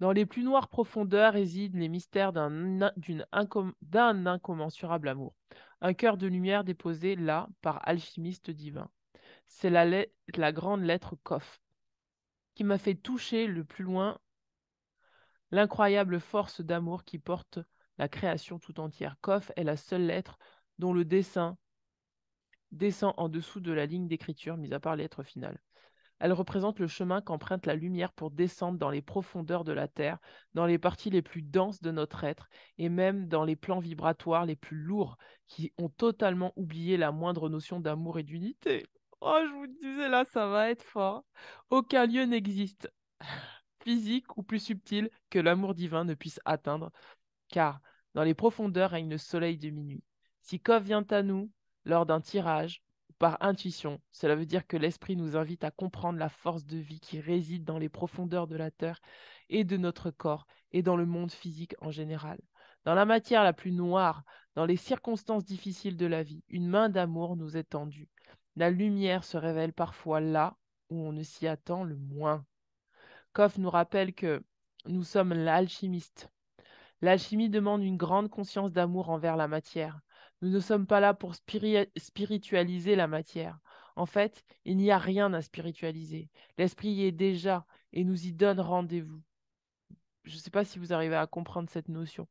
Dans les plus noires profondeurs résident les mystères d'un incommensurable amour. Un cœur de lumière déposé là par alchimiste divin. C'est la grande lettre Kof qui m'a fait toucher le plus loin l'incroyable force d'amour qui porte la création tout entière. Kof est la seule lettre dont le dessin descend en dessous de la ligne d'écriture, mis à part les lettres finales. Elle représente le chemin qu'emprunte la lumière pour descendre dans les profondeurs de la Terre, dans les parties les plus denses de notre être, et même dans les plans vibratoires les plus lourds, qui ont totalement oublié la moindre notion d'amour et d'unité. Oh, je vous disais là, ça va être fort. Aucun lieu n'existe, physique ou plus subtil, que l'amour divin ne puisse atteindre, car dans les profondeurs règne le soleil de minuit. Si Kov vient à nous lors d'un tirage, par intuition. Cela veut dire que l'esprit nous invite à comprendre la force de vie qui réside dans les profondeurs de la Terre et de notre corps et dans le monde physique en général. Dans la matière la plus noire, dans les circonstances difficiles de la vie, une main d'amour nous est tendue. La lumière se révèle parfois là où on ne s'y attend le moins. Koff nous rappelle que nous sommes l'alchimiste. L'alchimie demande une grande conscience d'amour envers la matière. Nous ne sommes pas là pour spiritualiser la matière. En fait, il n'y a rien à spiritualiser. L'esprit y est déjà et nous y donne rendez-vous. Je ne sais pas si vous arrivez à comprendre cette notion.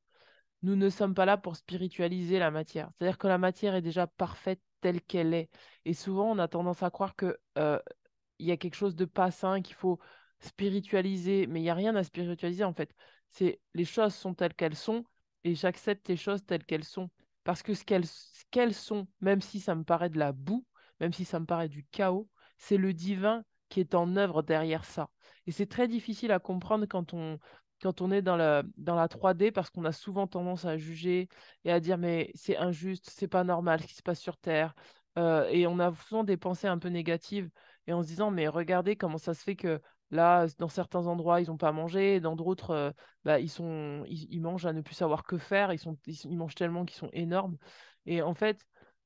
Nous ne sommes pas là pour spiritualiser la matière. C'est-à-dire que la matière est déjà parfaite telle qu'elle est. Et souvent, on a tendance à croire que il y a quelque chose de pas sain qu'il faut spiritualiser, mais il n'y a rien à spiritualiser en fait. C'est les choses sont telles qu'elles sont et j'accepte les choses telles qu'elles sont. Parce que ce qu'elles sont, même si ça me paraît de la boue, même si ça me paraît du chaos, c'est le divin qui est en œuvre derrière ça. Et c'est très difficile à comprendre quand on est dans la 3D parce qu'on a souvent tendance à juger et à dire mais c'est injuste, c'est pas normal ce qui se passe sur Terre. Et on a souvent des pensées un peu négatives et en se disant, mais regardez comment ça se fait que là, dans certains endroits, ils n'ont pas mangé, et dans d'autres, bah, ils mangent à ne plus savoir que faire, ils mangent tellement qu'ils sont énormes. Et en fait,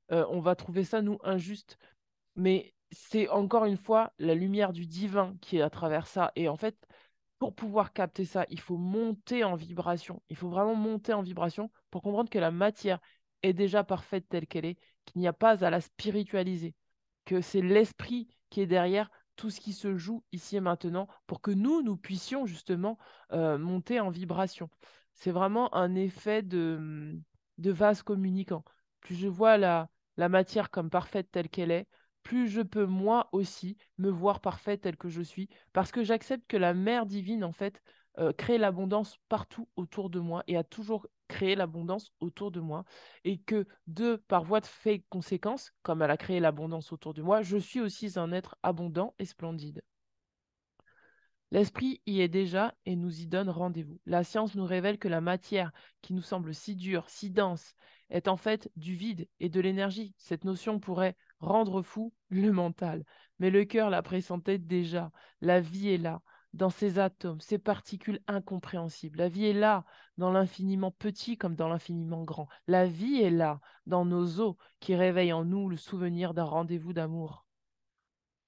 on va trouver ça, nous, injuste. Mais c'est encore une fois la lumière du divin qui est à travers ça. Et en fait, pour pouvoir capter ça, il faut monter en vibration. Il faut vraiment monter en vibration pour comprendre que la matière est déjà parfaite telle qu'elle est, qu'il n'y a pas à la spiritualiser, que c'est l'esprit qui est derrière tout ce qui se joue ici et maintenant pour que nous puissions justement monter en vibration. C'est vraiment un effet de vase communicant. Plus je vois la matière comme parfaite telle qu'elle est, plus je peux moi aussi me voir parfaite telle que je suis, parce que j'accepte que la mère divine, en fait, crée l'abondance partout autour de moi et a toujours créé l'abondance autour de moi, et que par voie de fait et conséquence, comme elle a créé l'abondance autour de moi, je suis aussi un être abondant et splendide. L'esprit y est déjà et nous y donne rendez-vous. La science nous révèle que la matière, qui nous semble si dure, si dense, est en fait du vide et de l'énergie. Cette notion pourrait rendre fou le mental, mais le cœur la pressentait déjà. La vie est là, dans ces atomes, ces particules incompréhensibles. La vie est là, dans l'infiniment petit comme dans l'infiniment grand. La vie est là, dans nos os, qui réveillent en nous le souvenir d'un rendez-vous d'amour.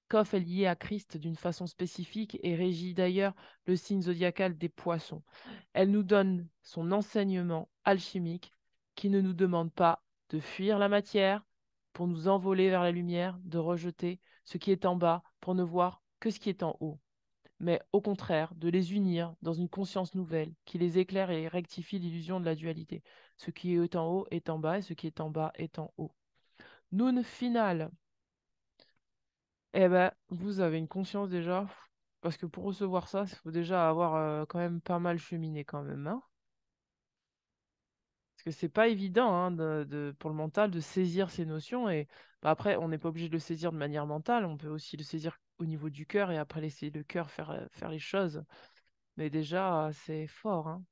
Koff est lié à Christ d'une façon spécifique et régit d'ailleurs le signe zodiacal des poissons. Elle nous donne son enseignement alchimique qui ne nous demande pas de fuir la matière pour nous envoler vers la lumière, de rejeter ce qui est en bas pour ne voir que ce qui est en haut, mais au contraire de les unir dans une conscience nouvelle qui les éclaire et rectifie l'illusion de la dualité. Ce qui est en haut est en bas et ce qui est en bas est en haut. Noun final. Eh ben, vous avez une conscience déjà, parce que pour recevoir ça, il faut déjà avoir quand même pas mal cheminé quand même, hein. Parce que c'est pas évident hein, pour le mental de saisir ces notions. Et bah, après, on n'est pas obligé de le saisir de manière mentale, on peut aussi le saisir au niveau du cœur et après laisser le cœur faire les choses. Mais déjà, c'est fort, hein.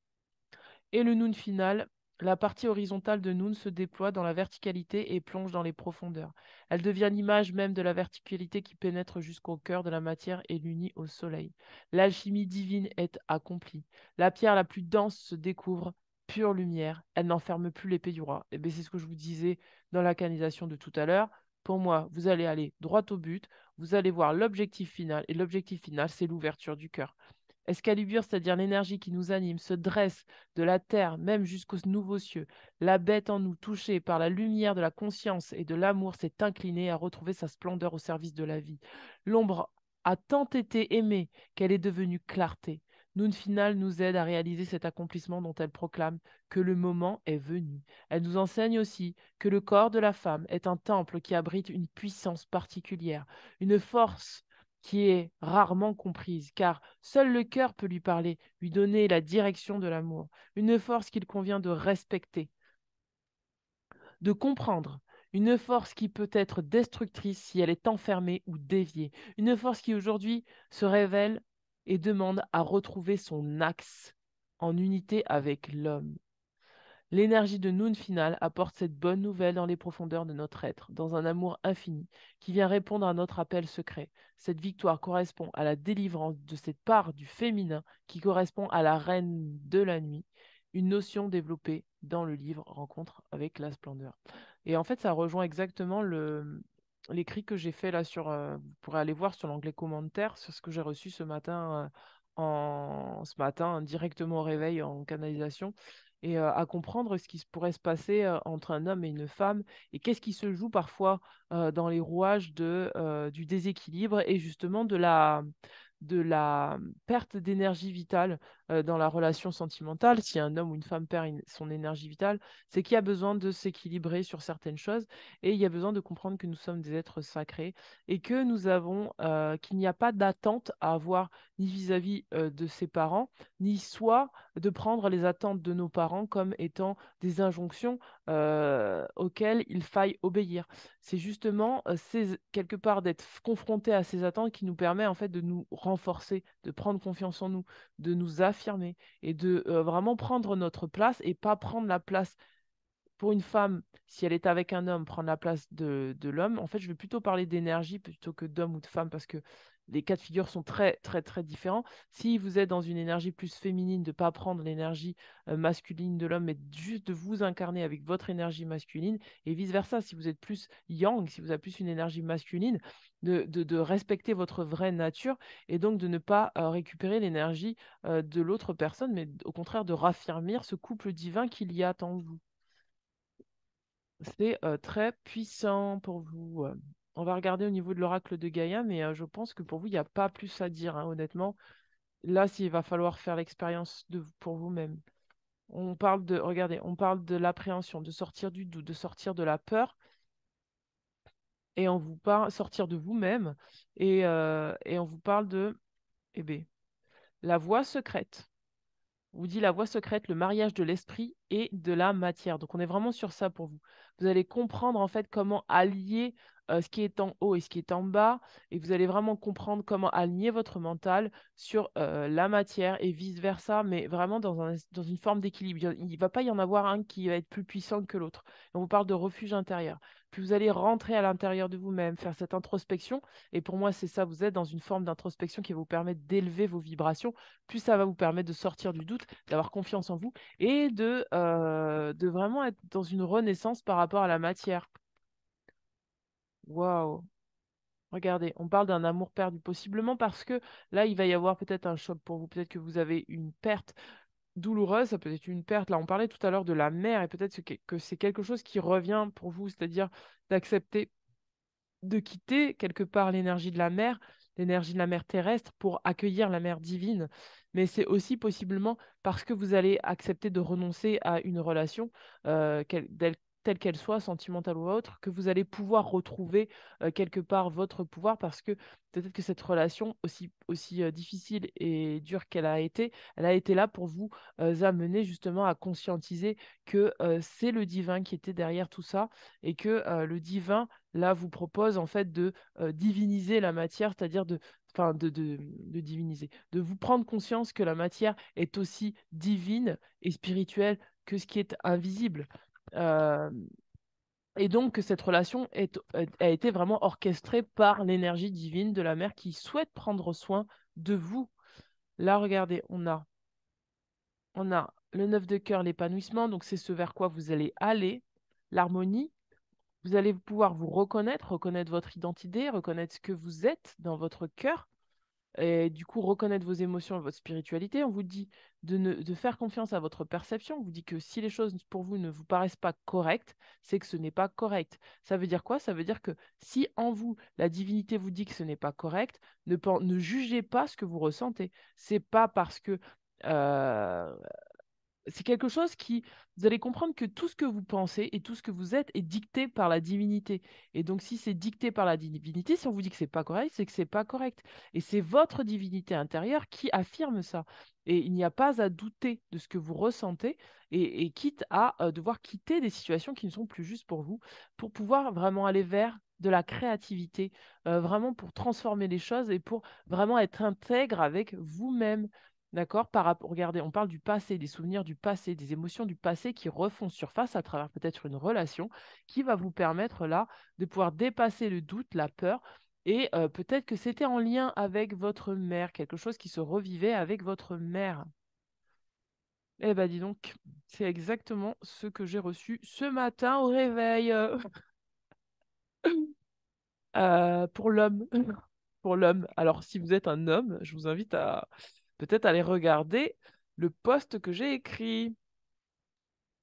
Et le Noun final, la partie horizontale de Noun se déploie dans la verticalité et plonge dans les profondeurs. Elle devient l'image même de la verticalité qui pénètre jusqu'au cœur de la matière et l'unit au soleil. L'alchimie divine est accomplie. La pierre la plus dense se découvre, pure lumière. Elle n'enferme plus l'épée du roi. Et bien, c'est ce que je vous disais dans la canalisation de tout à l'heure. Pour moi, vous allez aller droit au but, vous allez voir l'objectif final, et l'objectif final, c'est l'ouverture du cœur. Excalibur, c'est-à-dire l'énergie qui nous anime, se dresse de la terre même jusqu'aux nouveaux cieux. La bête en nous, touchée par la lumière de la conscience et de l'amour, s'est inclinée à retrouver sa splendeur au service de la vie. L'ombre a tant été aimée qu'elle est devenue clarté. Noun Final nous aide à réaliser cet accomplissement dont elle proclame que le moment est venu. Elle nous enseigne aussi que le corps de la femme est un temple qui abrite une puissance particulière, une force qui est rarement comprise, car seul le cœur peut lui parler, lui donner la direction de l'amour, une force qu'il convient de respecter, de comprendre, une force qui peut être destructrice si elle est enfermée ou déviée, une force qui aujourd'hui se révèle et demande à retrouver son axe en unité avec l'homme. L'énergie de Noon finale apporte cette bonne nouvelle dans les profondeurs de notre être, dans un amour infini, qui vient répondre à notre appel secret. Cette victoire correspond à la délivrance de cette part du féminin qui correspond à la reine de la nuit, une notion développée dans le livre Rencontre avec la splendeur. Et en fait, ça rejoint exactement l'écrit que j'ai fait là sur. Vous pourrez aller voir sur l'onglet commentaires, sur ce que j'ai reçu ce matin, ce matin directement au réveil en canalisation et à comprendre ce qui pourrait se passer entre un homme et une femme et qu'est-ce qui se joue parfois dans les rouages du déséquilibre et justement de la perte d'énergie vitale dans la relation sentimentale. Si un homme ou une femme perd son énergie vitale, c'est qu'il y a besoin de s'équilibrer sur certaines choses et il y a besoin de comprendre que nous sommes des êtres sacrés et que qu'il n'y a pas d'attente à avoir ni vis-à-vis de ses parents, ni soit de prendre les attentes de nos parents comme étant des injonctions auxquelles il faille obéir. C'est justement quelque part d'être confronté à ces attentes qui nous permet en fait de nous renforcer, de prendre confiance en nous, de nous affirmer et de vraiment prendre notre place et pas prendre la place pour une femme, si elle est avec un homme, prendre la place de l'homme. En fait, je vais plutôt parler d'énergie plutôt que d'homme ou de femme parce que les cas de figure sont très, très, très différents. Si vous êtes dans une énergie plus féminine, de ne pas prendre l'énergie masculine de l'homme, mais juste de vous incarner avec votre énergie masculine et vice-versa. Si vous êtes plus yang, si vous avez plus une énergie masculine, de respecter votre vraie nature et donc de ne pas récupérer l'énergie de l'autre personne, mais au contraire de raffermir ce couple divin qu'il y a en vous. C'est très puissant pour vous. On va regarder au niveau de l'oracle de Gaïa, mais je pense que pour vous, il n'y a pas plus à dire, hein, honnêtement. Là, il va falloir faire l'expérience pour vous-même. Regardez, on parle de l'appréhension, de sortir du doute, de sortir de la peur, et on vous parle sortir de vous-même, et on vous parle de, eh bien, la voie secrète. Vous dit la voie secrète, le mariage de l'esprit et de la matière. Donc on est vraiment sur ça pour vous. Vous allez comprendre en fait comment allier ce qui est en haut et ce qui est en bas, et vous allez vraiment comprendre comment aligner votre mental sur la matière et vice-versa, mais vraiment dans une forme d'équilibre. Il ne va pas y en avoir un qui va être plus puissant que l'autre. On vous parle de refuge intérieur. Puis vous allez rentrer à l'intérieur de vous-même, faire cette introspection, et pour moi c'est ça, vous êtes dans une forme d'introspection qui va vous permettre d'élever vos vibrations plus ça va vous permettre de sortir du doute, d'avoir confiance en vous et de vraiment être dans une renaissance par rapport à la matière. Waouh! Regardez, on parle d'un amour perdu, possiblement parce que là, il va y avoir peut-être un choc pour vous. Peut-être que vous avez une perte douloureuse, ça peut être une perte. Là, on parlait tout à l'heure de la mère et peut-être que c'est quelque chose qui revient pour vous, c'est-à-dire d'accepter de quitter quelque part l'énergie de la mer terrestre pour accueillir la mer divine. Mais c'est aussi possiblement parce que vous allez accepter de renoncer à une relation, telle qu'elle soit, sentimentale ou autre, que vous allez pouvoir retrouver quelque part votre pouvoir parce que peut-être que cette relation, aussi difficile et dure qu'elle a été, elle a été là pour vous amener justement à conscientiser que c'est le divin qui était derrière tout ça et que le divin là vous propose en fait de diviniser la matière, c'est-à-dire enfin, de diviniser, de vous prendre conscience que la matière est aussi divine et spirituelle que ce qui est invisible. Euh, et donc que cette relation a été vraiment orchestrée par l'énergie divine de la mère qui souhaite prendre soin de vous. Là, regardez, on a le 9 de cœur, l'épanouissement, donc c'est ce vers quoi vous allez aller, l'harmonie. Vous allez pouvoir vous reconnaître votre identité, reconnaître ce que vous êtes dans votre cœur, et du coup reconnaître vos émotions et votre spiritualité. On vous dit de faire confiance à votre perception. On vous dit que si les choses pour vous ne vous paraissent pas correctes, c'est que ce n'est pas correct. Ça veut dire quoi? Ça veut dire que si en vous, la divinité vous dit que ce n'est pas correct, ne jugez pas ce que vous ressentez. C'est pas parce que euh, c'est quelque chose qui, vous allez comprendre que tout ce que vous pensez et tout ce que vous êtes est dicté par la divinité. Et donc, si c'est dicté par la divinité, si on vous dit que c'est pas correct, c'est que c'est pas correct. Et c'est votre divinité intérieure qui affirme ça. Et il n'y a pas à douter de ce que vous ressentez et quitte à devoir quitter des situations qui ne sont plus justes pour vous, pour pouvoir vraiment aller vers de la créativité, vraiment pour transformer les choses et pour vraiment être intègre avec vous-même. D'accord? Regardez, on parle du passé, des souvenirs du passé, des émotions du passé qui refont surface à travers peut-être une relation qui va vous permettre là de pouvoir dépasser le doute, la peur et peut-être que c'était en lien avec votre mère, quelque chose qui se revivait avec votre mère. Eh ben dis donc, c'est exactement ce que j'ai reçu ce matin au réveil pour l'homme. Pour l'homme. Alors si vous êtes un homme, je vous invite à peut-être aller regarder le post que j'ai écrit.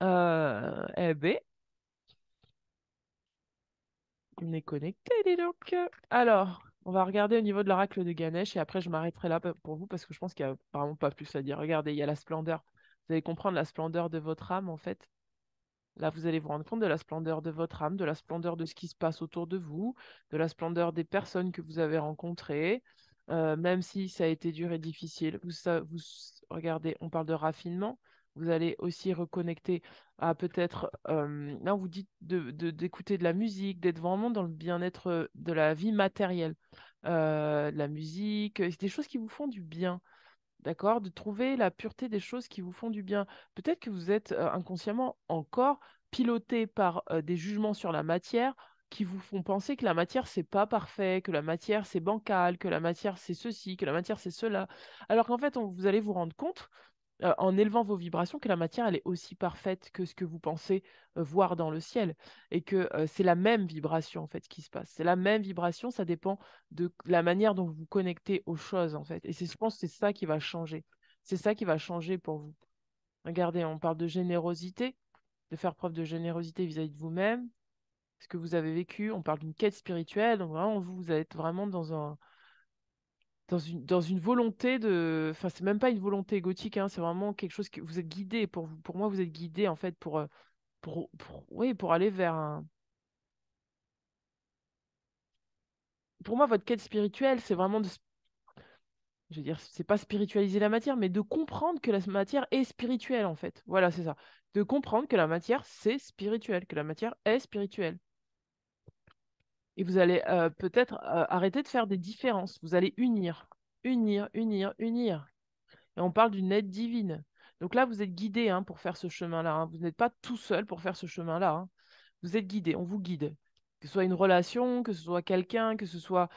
Eh ben, on est connecté, dis donc. Alors, on va regarder au niveau de l'oracle de Ganesh et après je m'arrêterai là pour vous parce que je pense qu'il n'y a vraiment pas plus à dire. Regardez, il y a la splendeur. Vous allez comprendre la splendeur de votre âme en fait. Là, vous allez vous rendre compte de la splendeur de votre âme, de la splendeur de ce qui se passe autour de vous, de la splendeur des personnes que vous avez rencontrées, même si ça a été dur et difficile. Regardez, on parle de raffinement. Vous allez aussi reconnecter à peut-être, là, on vous dit d'écouter de la musique, d'être vraiment dans le bien-être de la vie matérielle. De la musique, des choses qui vous font du bien. D'accord? De trouver la pureté des choses qui vous font du bien. Peut-être que vous êtes inconsciemment encore piloté par des jugements sur la matière qui vous font penser que la matière, c'est pas parfait, que la matière, c'est bancal, que la matière, c'est ceci, que la matière, c'est cela. Alors qu'en fait, vous allez vous rendre compte en élevant vos vibrations, que la matière, elle est aussi parfaite que ce que vous pensez voir dans le ciel. Et que c'est la même vibration, en fait, qui se passe. C'est la même vibration, ça dépend de la manière dont vous vous connectez aux choses, en fait. Et je pense que c'est ça qui va changer. C'est ça qui va changer pour vous. Regardez, on parle de générosité, de faire preuve de générosité vis-à-vis de vous-même, ce que vous avez vécu. On parle d'une quête spirituelle. Donc vraiment, vous êtes vraiment dans une volonté de. Enfin, c'est même pas une volonté égotique, hein, c'est vraiment quelque chose que vous êtes guidé. Pour moi, vous êtes guidé en fait oui, pour aller vers un. Pour moi, votre quête spirituelle, c'est vraiment de. Je veux dire, c'est pas spiritualiser la matière, mais de comprendre que la matière est spirituelle en fait. Voilà, c'est ça. De comprendre que la matière, c'est spirituel, que la matière est spirituelle. Et vous allez peut-être arrêter de faire des différences. Vous allez unir, unir, unir, unir. Et on parle d'une aide divine. Donc là, vous êtes guidé hein, pour faire ce chemin-là, hein. Vous n'êtes pas tout seul pour faire ce chemin-là, hein. Vous êtes guidé, on vous guide. Que ce soit une relation, que ce soit quelqu'un, que ce soit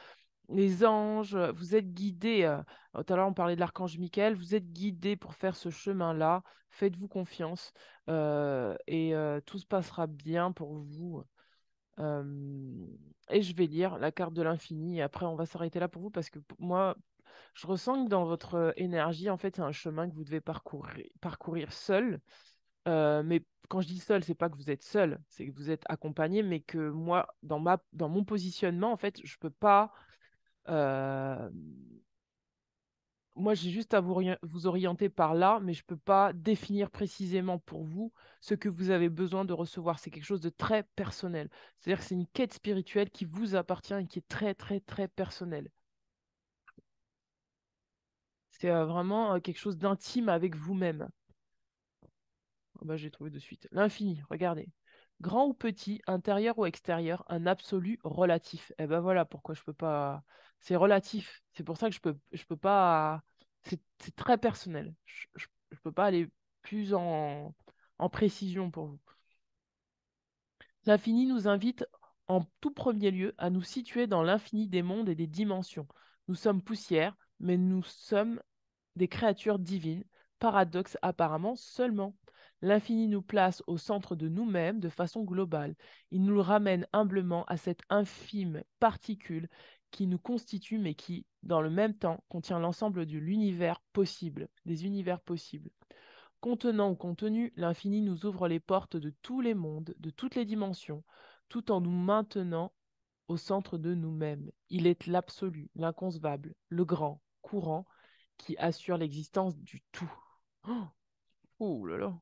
les anges, vous êtes guidé. Tout à l'heure, on parlait de l'archange Michael. Vous êtes guidé pour faire ce chemin-là. Faites-vous confiance et tout se passera bien pour vous. Euh, et je vais lire la carte de l'infini. Et après, on va s'arrêter là pour vous parce que moi, je ressens que dans votre énergie, en fait, c'est un chemin que vous devez parcourir seul. Mais quand je dis seul, c'est pas que vous êtes seul, c'est que vous êtes accompagné, mais que moi, dans mon positionnement, en fait, je peux pas. euh, Moi, j'ai juste à vous orienter par là, mais je peux pas définir précisément pour vous ce que vous avez besoin de recevoir. C'est quelque chose de très personnel. C'est-à-dire que c'est une quête spirituelle qui vous appartient et qui est très, très, très personnelle. C'est vraiment quelque chose d'intime avec vous-même. Ah bah, j'ai trouvé de suite. L'infini, regardez. Grand ou petit, intérieur ou extérieur, un absolu relatif. Et ben voilà pourquoi je peux pas. C'est relatif. C'est pour ça que je peux pas. C'est très personnel. Je peux pas aller plus en précision pour vous. L'infini nous invite en tout premier lieu à nous situer dans l'infini des mondes et des dimensions. Nous sommes poussière, mais nous sommes des créatures divines, paradoxe apparemment seulement. L'infini nous place au centre de nous-mêmes de façon globale. Il nous ramène humblement à cette infime particule qui nous constitue, mais qui, dans le même temps, contient l'ensemble de l'univers possible, des univers possibles. Contenant ou contenu, l'infini nous ouvre les portes de tous les mondes, de toutes les dimensions, tout en nous maintenant au centre de nous-mêmes. Il est l'absolu, l'inconcevable, le grand, courant, qui assure l'existence du tout. Oh, oh là là.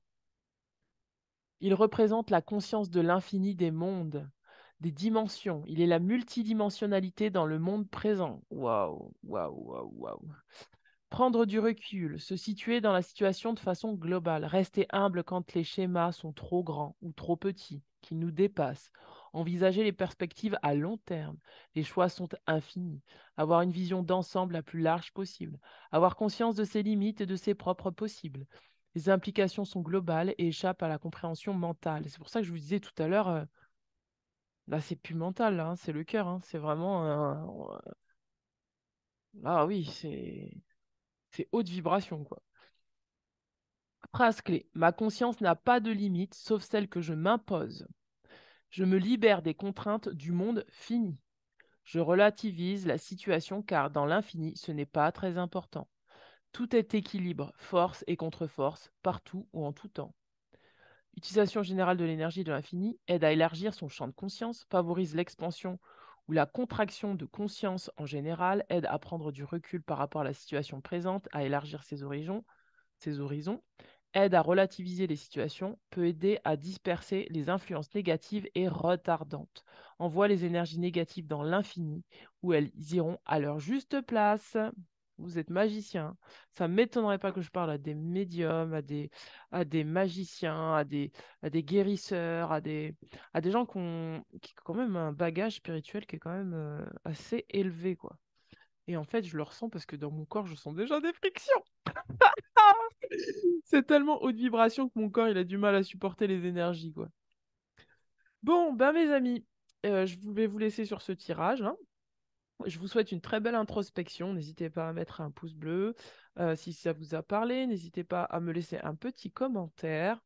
Il représente la conscience de l'infini des mondes, des dimensions. Il est la multidimensionnalité dans le monde présent. Waouh, waouh, waouh, waouh. Prendre du recul, se situer dans la situation de façon globale, rester humble quand les schémas sont trop grands ou trop petits, qui nous dépassent. Envisager les perspectives à long terme. Les choix sont infinis. Avoir une vision d'ensemble la plus large possible. Avoir conscience de ses limites et de ses propres possibles. Les implications sont globales et échappent à la compréhension mentale. C'est pour ça que je vous disais tout à l'heure, là, c'est plus mental, là, hein, c'est le cœur. Hein, c'est vraiment. Ah oui, c'est haute vibration, quoi. Phrase clé. Ma conscience n'a pas de limite, sauf celle que je m'impose. Je me libère des contraintes du monde fini. Je relativise la situation car dans l'infini, ce n'est pas très important. Tout est équilibre, force et contre-force, partout ou en tout temps. L'utilisation générale de l'énergie de l'infini aide à élargir son champ de conscience, favorise l'expansion ou la contraction de conscience en général, aide à prendre du recul par rapport à la situation présente, à élargir ses horizons, aide à relativiser les situations, peut aider à disperser les influences négatives et retardantes, envoie les énergies négatives dans l'infini, où elles iront à leur juste place. Vous êtes magicien. Ça ne m'étonnerait pas que je parle à des médiums, à des magiciens, à des guérisseurs, à des gens qui ont quand même un bagage spirituel qui est quand même assez élevé, quoi. Et en fait, je le ressens parce que dans mon corps, je sens déjà des frictions. C'est tellement haute vibration que mon corps, il a du mal à supporter les énergies, quoi. Bon, ben mes amis, vais vous laisser sur ce tirage, hein. Je vous souhaite une très belle introspection. N'hésitez pas à mettre un pouce bleu. Si ça vous a parlé, n'hésitez pas à me laisser un petit commentaire.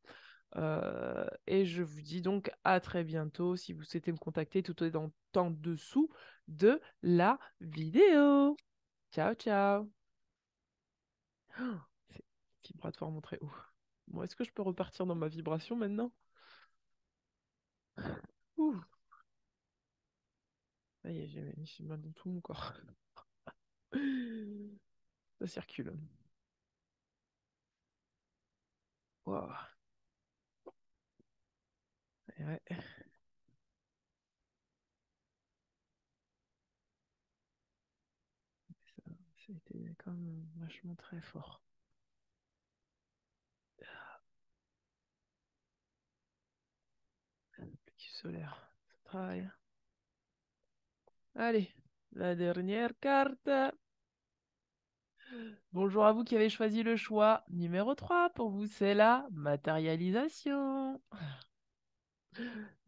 Et je vous dis donc à très bientôt. Si vous souhaitez me contacter, tout est en dessous de la vidéo. Ciao, ciao. C'est vibratoire montré haut. Bon, est-ce que je peux repartir dans ma vibration maintenant? Ouh, ça y est, j'ai mal dans tout mon corps. Ça circule. Waouh. Et ouais, ça a été quand même vachement très fort. Plexus solaire, ça travaille. Allez, la dernière carte. Bonjour à vous qui avez choisi le choix numéro 3. Pour vous, c'est la matérialisation.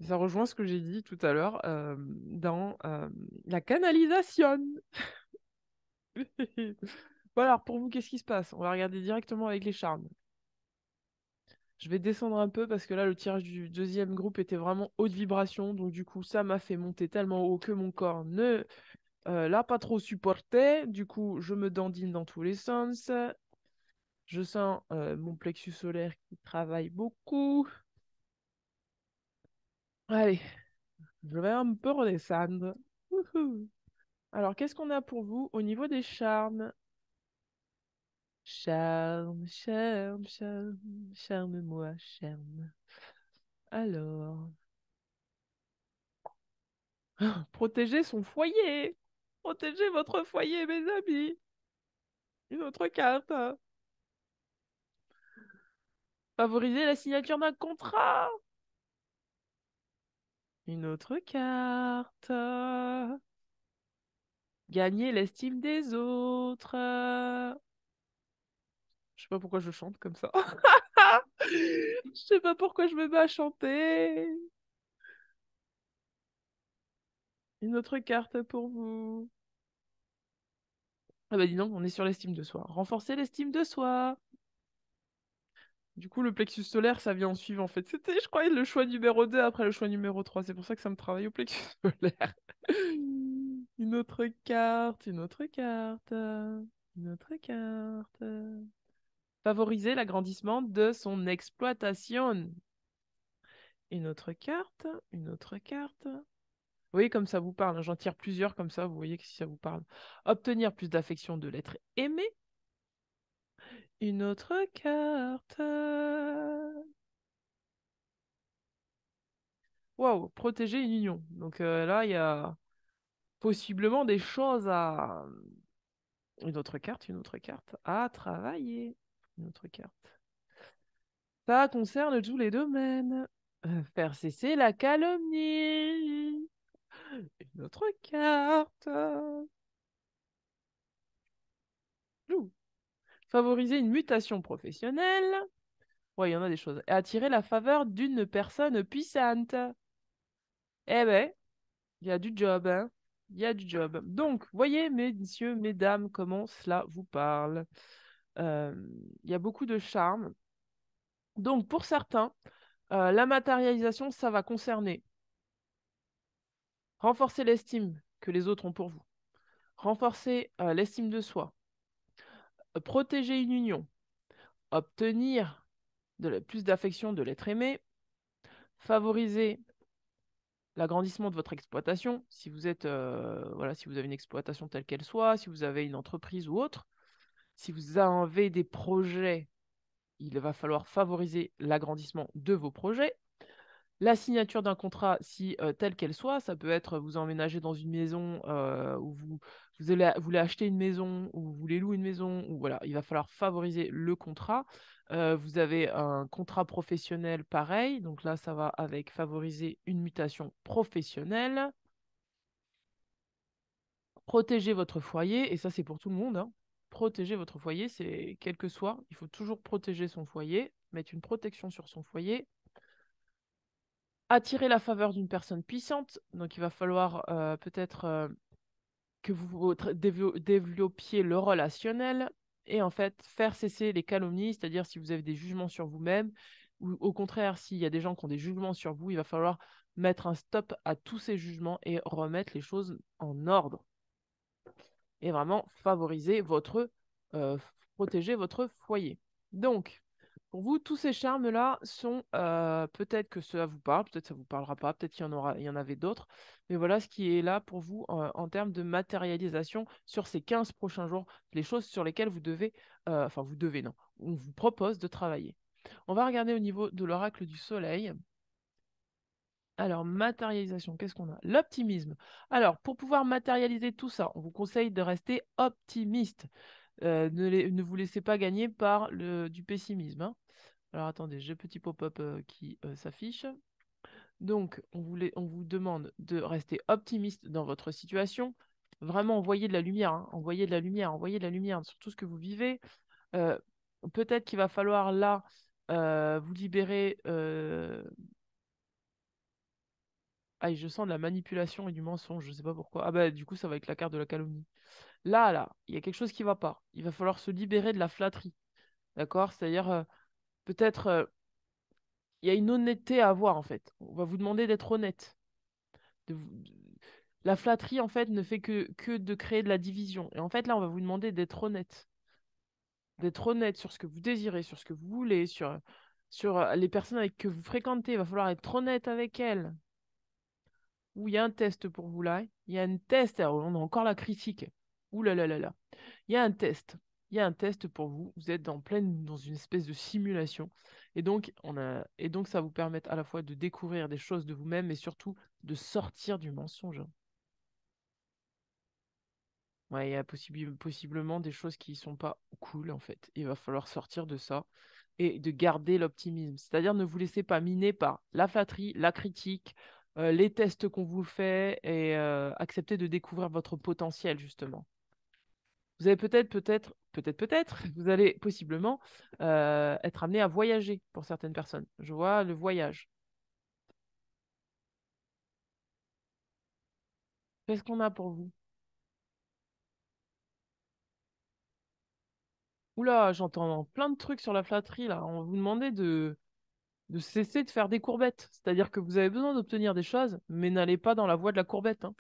Ça rejoint ce que j'ai dit tout à l'heure dans la canalisation. Voilà, alors pour vous, qu'est-ce qui se passe? On va regarder directement avec les charmes. Je vais descendre un peu parce que là, le tirage du deuxième groupe était vraiment haute vibration. Donc, du coup, ça m'a fait monter tellement haut que mon corps ne l'a pas trop supporté. Du coup, je me dandine dans tous les sens. Je sens mon plexus solaire qui travaille beaucoup. Allez, je vais un peu redescendre. Wouhou. Alors, qu'est-ce qu'on a pour vous au niveau des charmes? Charme, charme, charme, charme-moi, charme. Alors, protéger son foyer. Protégez votre foyer, mes amis. Une autre carte. Favoriser la signature d'un contrat. Une autre carte. Gagner l'estime des autres. Je sais pas pourquoi je chante comme ça. Je sais pas pourquoi je me mets à chanter. Une autre carte pour vous. Ah bah dis donc, on est sur l'estime de soi. Renforcer l'estime de soi. Du coup, le plexus solaire, ça vient en suivant, en fait. C'était, je crois, le choix numéro 2 après le choix numéro 3. C'est pour ça que ça me travaille au plexus solaire. Une autre carte, une autre carte, une autre carte. Favoriser l'agrandissement de son exploitation. Une autre carte, une autre carte. Oui, comme ça vous parle, hein. J'en tire plusieurs comme ça, vous voyez que si ça vous parle. Obtenir plus d'affection de l'être aimé. Une autre carte. Waouh, protéger une union. Donc là, il y a possiblement des choses à... une autre carte à travailler. Une autre carte. Ça concerne tous les domaines. Faire cesser la calomnie. Une autre carte. Ouh. Favoriser une mutation professionnelle. Ouais, il y en a des choses. Et attirer la faveur d'une personne puissante. Eh ben, il y a du job, hein. Il y a du job. Donc, voyez, messieurs, mesdames, comment cela vous parle. Euh, Il y a beaucoup de charme. Donc, pour certains, la matérialisation, ça va concerner renforcer l'estime que les autres ont pour vous, renforcer l'estime de soi, protéger une union, obtenir plus d'affection de l'être aimé, favoriser l'agrandissement de votre exploitation, si vous êtes, voilà, si vous avez une exploitation telle qu'elle soit, si vous avez une entreprise ou autre, si vous avez des projets, il va falloir favoriser l'agrandissement de vos projets. La signature d'un contrat, si telle qu'elle soit, ça peut être vous emménager dans une maison ou vous voulez acheter une maison ou vous voulez louer une maison, ou voilà, il va falloir favoriser le contrat. Vous avez un contrat professionnel pareil, donc là, ça va avec favoriser une mutation professionnelle, protéger votre foyer, et ça, c'est pour tout le monde, hein. Protéger votre foyer, c'est quel que soit, il faut toujours protéger son foyer, mettre une protection sur son foyer. Attirer la faveur d'une personne puissante. Donc, il va falloir peut-être que développiez le relationnel et en fait faire cesser les calomnies, c'est-à-dire si vous avez des jugements sur vous-même ou au contraire, s'il y a des gens qui ont des jugements sur vous, il va falloir mettre un stop à tous ces jugements et remettre les choses en ordre et vraiment favoriser euh, protéger votre foyer. Donc, pour vous, tous ces charmes-là sont peut-être que cela vous parle, peut-être ça vous parlera pas, peut-être il y en avait d'autres, mais voilà ce qui est là pour vous en termes de matérialisation sur ces 15 prochains jours, les choses sur lesquelles vous devez, enfin vous devez, non, on vous propose de travailler. On va regarder au niveau de l'oracle du soleil. Alors, matérialisation, qu'est-ce qu'on a? L'optimisme. Alors, pour pouvoir matérialiser tout ça, on vous conseille de rester optimiste. Ne vous laissez pas gagner par du pessimisme, hein. Alors, attendez, j'ai le petit pop-up qui s'affiche. Donc, on vous demande de rester optimiste dans votre situation. Vraiment, envoyer de la lumière, hein, envoyer de la lumière, envoyer de la lumière sur tout ce que vous vivez. Euh, Peut-être qu'il va falloir là vous libérer. Ah, je sens de la manipulation et du mensonge, je sais pas pourquoi. Ah bah du coup ça va avec la carte de la calomnie. Là, il y a quelque chose qui va pas. Il va falloir se libérer de la flatterie. D'accord? C'est-à-dire peut-être il y a une honnêteté à avoir en fait. On va vous demander d'être honnête. La flatterie en fait ne fait que de créer de la division. Et en fait là on va vous demander d'être honnête. D'être honnête sur ce que vous désirez, sur ce que vous voulez, sur les personnes avec que vous fréquentez. Il va falloir être honnête avec elles. Ouh, il y a un test pour vous là. Il y a un test. Alors, on a encore la critique. Ouh là là là là. Il y a un test. Il y a un test pour vous. Vous êtes dans une espèce de simulation. Et donc, ça vous permet à la fois de découvrir des choses de vous-même, mais surtout de sortir du mensonge. Ouais, il y a possiblement des choses qui sont pas cool, en fait. Il va falloir sortir de ça et de garder l'optimisme. C'est-à-dire ne vous laissez pas miner par la flatterie, la critique, les tests qu'on vous fait et accepter de découvrir votre potentiel, justement. Vous allez peut-être, vous allez possiblement être amené à voyager pour certaines personnes. Je vois le voyage. Qu'est-ce qu'on a pour vous? Oula, j'entends plein de trucs sur la flatterie, là. On va vous demander de cesser de faire des courbettes. C'est-à-dire que vous avez besoin d'obtenir des choses, mais n'allez pas dans la voie de la courbette, hein.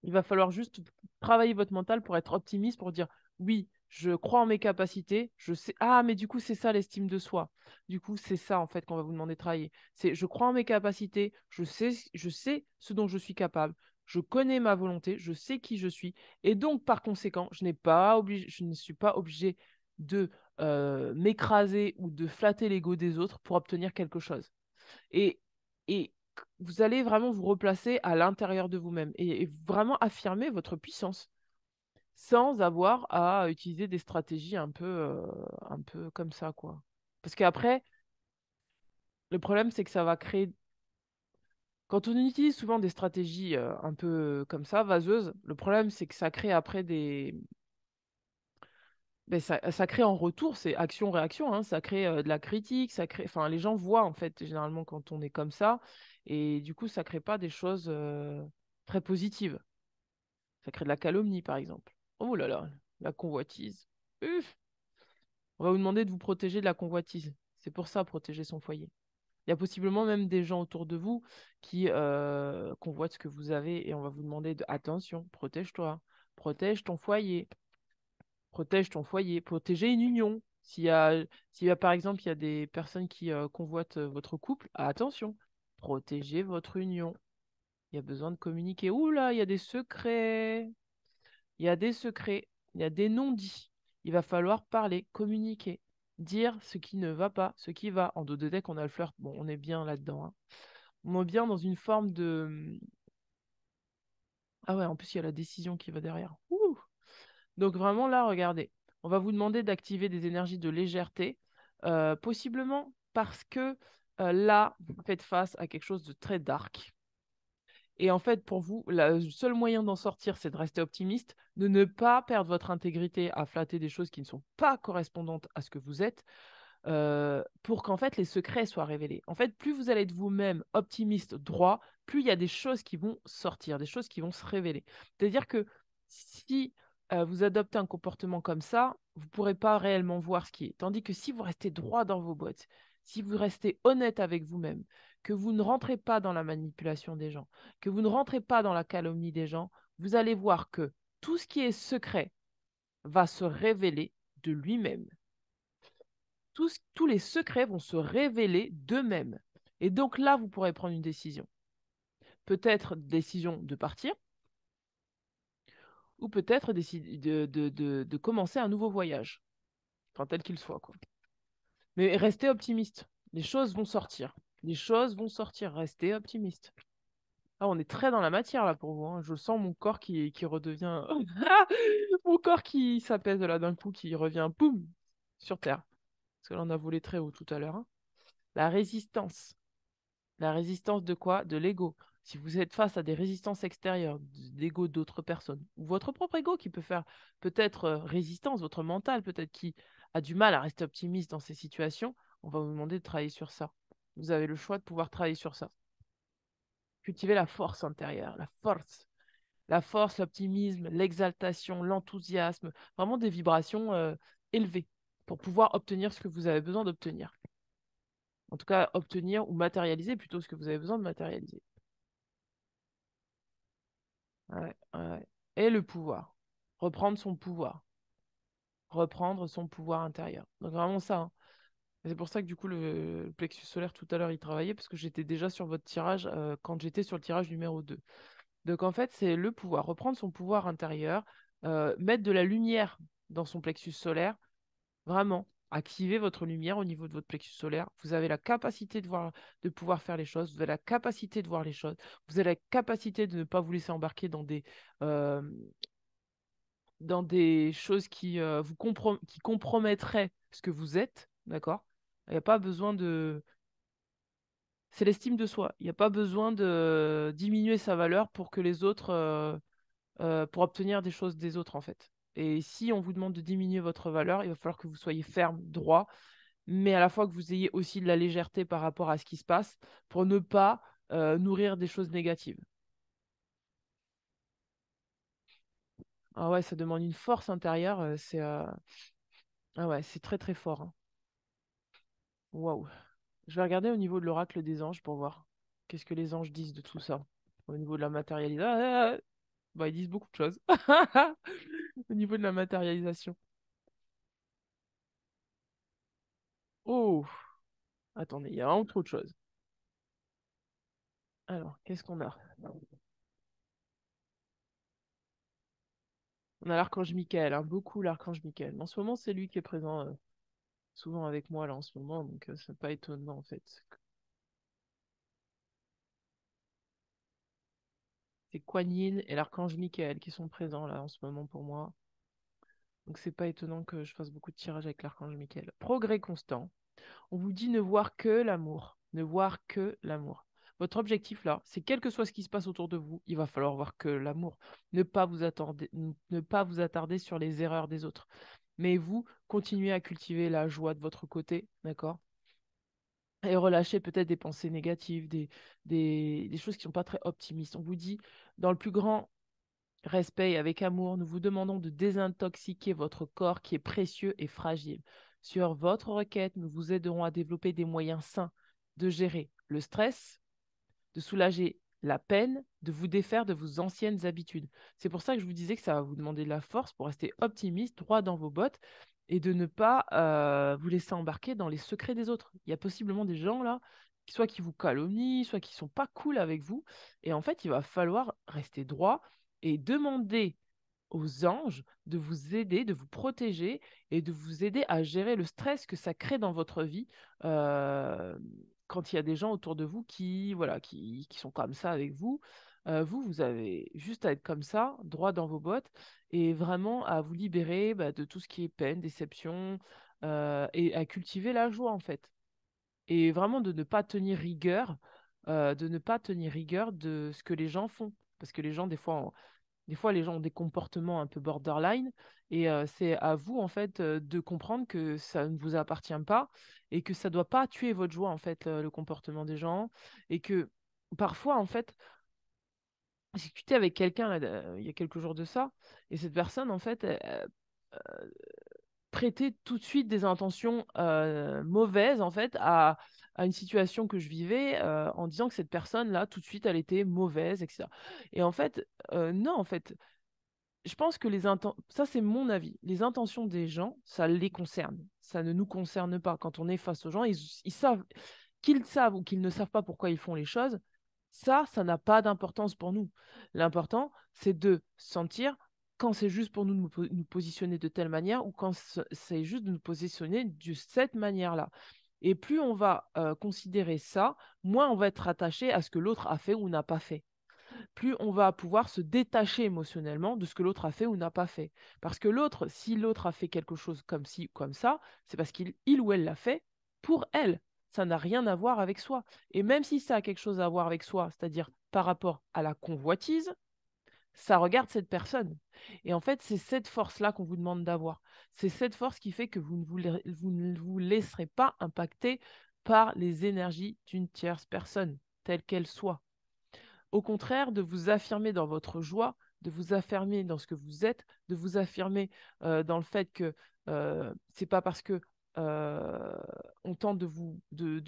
Il va falloir juste travailler votre mental pour être optimiste, pour dire oui, je crois en mes capacités, je sais. Ah, mais du coup, c'est ça l'estime de soi. Du coup, c'est ça en fait qu'on va vous demander de travailler. C'est je crois en mes capacités, je sais ce dont je suis capable, je connais ma volonté, je sais qui je suis, et donc par conséquent, je ne suis pas obligé de m'écraser ou de flatter l'ego des autres pour obtenir quelque chose. Et, et vous allez vraiment vous replacer à l'intérieur de vous-même et vraiment affirmer votre puissance sans avoir à utiliser des stratégies un peu comme ça, quoi. Parce qu'après, Le problème, c'est que ça va créer. Quand on utilise souvent des stratégies un peu comme ça, vaseuses, le problème, c'est que ça crée après des. Ben, ça crée en retour, c'est action-réaction, hein, ça crée de la critique, ça crée. Enfin, les gens voient, en fait, généralement, quand on est comme ça, et du coup, ça crée pas des choses très positives. Ça crée de la calomnie, par exemple. Oh là là, la convoitise. Uf. On va vous demander de vous protéger de la convoitise. C'est pour ça, protéger son foyer. Il y a possiblement même des gens autour de vous qui convoitent ce que vous avez et on va vous demander de attention, protège-toi, protège ton foyer, protège ton foyer, protéger une union. S'il y a par exemple il y a des personnes qui convoitent votre couple, attention, protégez votre union. Il y a besoin de communiquer. Ouh là, il y a des secrets. Il y a des secrets, il y a des non-dits. Il va falloir parler, communiquer, dire ce qui ne va pas, ce qui va. En dos de deck, on a le flirt. Bon, on est bien là-dedans, hein. On est bien dans une forme de. Ah ouais, en plus, il y a la décision qui va derrière. Ouh. Donc vraiment, là, regardez. On va vous demander d'activer des énergies de légèreté, possiblement parce que là, vous faites face à quelque chose de très dark. Et en fait, pour vous, le seul moyen d'en sortir, c'est de rester optimiste, de ne pas perdre votre intégrité à flatter des choses qui ne sont pas correspondantes à ce que vous êtes, pour qu'en fait les secrets soient révélés. En fait, plus vous allez être vous-même optimiste, droit, plus il y a des choses qui vont sortir, des choses qui vont se révéler. C'est-à-dire que si vous adoptez un comportement comme ça, vous ne pourrez pas réellement voir ce qui est. Tandis que si vous restez droit dans vos bottes, si vous restez honnête avec vous-même, que vous ne rentrez pas dans la manipulation des gens, que vous ne rentrez pas dans la calomnie des gens, vous allez voir que tout ce qui est secret va se révéler de lui-même. Tous les secrets vont se révéler d'eux-mêmes. Et donc là, vous pourrez prendre une décision. Peut-être décision de partir, ou peut-être de commencer un nouveau voyage. Enfin, tel qu'il soit, quoi. Mais restez optimiste. Les choses vont sortir. Les choses vont sortir. Restez optimiste. Ah, on est très dans la matière là pour vous, hein. Je sens mon corps qui redevient. Mon corps qui s'apaise là d'un coup, qui revient, boum, sur Terre. Parce que là, on a volé très haut tout à l'heure, hein. La résistance. La résistance de quoi? De l'ego. Si vous êtes face à des résistances extérieures, d'ego d'autres personnes, ou votre propre ego qui peut faire peut-être résistance, votre mental peut-être qui a du mal à rester optimiste dans ces situations, on va vous demander de travailler sur ça. Vous avez le choix de pouvoir travailler sur ça. Cultiver la force intérieure, la force. La force, l'optimisme, l'exaltation, l'enthousiasme, vraiment des vibrations élevées pour pouvoir obtenir ce que vous avez besoin d'obtenir. En tout cas, obtenir ou matérialiser plutôt ce que vous avez besoin de matérialiser. Ouais, ouais. Et le pouvoir. Reprendre son pouvoir. Reprendre son pouvoir intérieur. Donc vraiment ça, hein. C'est pour ça que du coup le plexus solaire tout à l'heure il travaillait parce que j'étais déjà sur votre tirage quand j'étais sur le tirage numéro 2. Donc en fait c'est le pouvoir, reprendre son pouvoir intérieur, mettre de la lumière dans son plexus solaire, vraiment activer votre lumière au niveau de votre plexus solaire. Vous avez la capacité de voir, de pouvoir faire les choses, vous avez la capacité de voir les choses, vous avez la capacité de ne pas vous laisser embarquer euh, dans des choses qui, qui compromettraient ce que vous êtes, d'accord? Il n'y a pas besoin de. C'est l'estime de soi. Il n'y a pas besoin de diminuer sa valeur pour que les autres, pour obtenir des choses des autres, en fait. Et si on vous demande de diminuer votre valeur, il va falloir que vous soyez ferme, droit, mais à la fois que vous ayez aussi de la légèreté par rapport à ce qui se passe pour ne pas nourrir des choses négatives. Ah ouais, ça demande une force intérieure, ah ouais, c'est très très fort, hein. Waouh. Je vais regarder au niveau de l'oracle des anges pour voir qu'est-ce que les anges disent de tout ça. Au niveau de la matérialisation. Bah, ils disent beaucoup de choses. Au niveau de la matérialisation. Oh, attendez, il y a vraiment trop de choses. Alors, qu'est-ce qu'on a? On a l'archange Michael, hein, beaucoup l'archange Michael. En ce moment, c'est lui qui est présent souvent avec moi là en ce moment, donc c'est pas étonnant en fait. C'est Kuan Yin et l'archange Michael qui sont présents là en ce moment pour moi. Donc c'est pas étonnant que je fasse beaucoup de tirages avec l'archange Michael. Progrès constant. On vous dit ne voir que l'amour. ne voir que l'amour. Votre objectif là, c'est quel que soit ce qui se passe autour de vous, il va falloir voir que l'amour. Ne pas vous attarder sur les erreurs des autres. Mais vous, continuez à cultiver la joie de votre côté, d'accord? Et relâcher peut-être des pensées négatives, des choses qui ne sont pas très optimistes. On vous dit, dans le plus grand respect et avec amour, nous vous demandons de désintoxiquer votre corps qui est précieux et fragile. Sur votre requête, nous vous aiderons à développer des moyens sains de gérer le stress, de soulager la peine, de vous défaire de vos anciennes habitudes. C'est pour ça que je vous disais que ça va vous demander de la force pour rester optimiste, droit dans vos bottes et de ne pas vous laisser embarquer dans les secrets des autres. Il y a possiblement des gens là, soit qui vous calomnient, soit qui sont pas cool avec vous. Et en fait, il va falloir rester droit et demander aux anges de vous aider, de vous protéger et de vous aider à gérer le stress que ça crée dans votre vie euh, quand il y a des gens autour de vous qui, voilà, qui sont comme ça avec vous. Vous, vous avez juste à être comme ça, droit dans vos bottes, et vraiment à vous libérer bah, de tout ce qui est peine, déception, et à cultiver la joie en fait. Et vraiment de ne pas tenir rigueur, de ne pas tenir rigueur de ce que les gens font. Parce que les gens, des fois, les gens ont des comportements un peu borderline et c'est à vous, en fait, de comprendre que ça ne vous appartient pas et que ça ne doit pas tuer votre joie, en fait, le comportement des gens et que parfois, en fait, j'ai discuté avec quelqu'un là, il y a quelques jours de ça et cette personne, en fait, prêtait tout de suite des intentions mauvaises, en fait, à une situation que je vivais en disant que cette personne-là, tout de suite, elle était mauvaise, etc. Et en fait, non, en fait, je pense que ça c'est mon avis, les intentions des gens, ça les concerne. Ça ne nous concerne pas. Quand on est face aux gens, ils savent, qu'ils savent ou qu'ils ne savent pas pourquoi ils font les choses, ça n'a pas d'importance pour nous. L'important, c'est de sentir quand c'est juste pour nous de nous positionner de telle manière ou quand c'est juste de nous positionner de cette manière-là. Et plus on va considérer ça, moins on va être attaché à ce que l'autre a fait ou n'a pas fait, plus on va pouvoir se détacher émotionnellement de ce que l'autre a fait ou n'a pas fait. Parce que l'autre, si l'autre a fait quelque chose comme ci, comme ça, c'est parce qu'il ou elle l'a fait pour elle. Ça n'a rien à voir avec soi. Et même si ça a quelque chose à voir avec soi, c'est-à-dire par rapport à la convoitise, ça regarde cette personne. Et en fait, c'est cette force-là qu'on vous demande d'avoir. C'est cette force qui fait que vous ne vous laisserez pas impacter par les énergies d'une tierce personne, telle qu'elle soit. Au contraire, de vous affirmer dans votre joie, de vous affirmer dans ce que vous êtes, de vous affirmer dans le fait que c'est pas parce que euh, on tente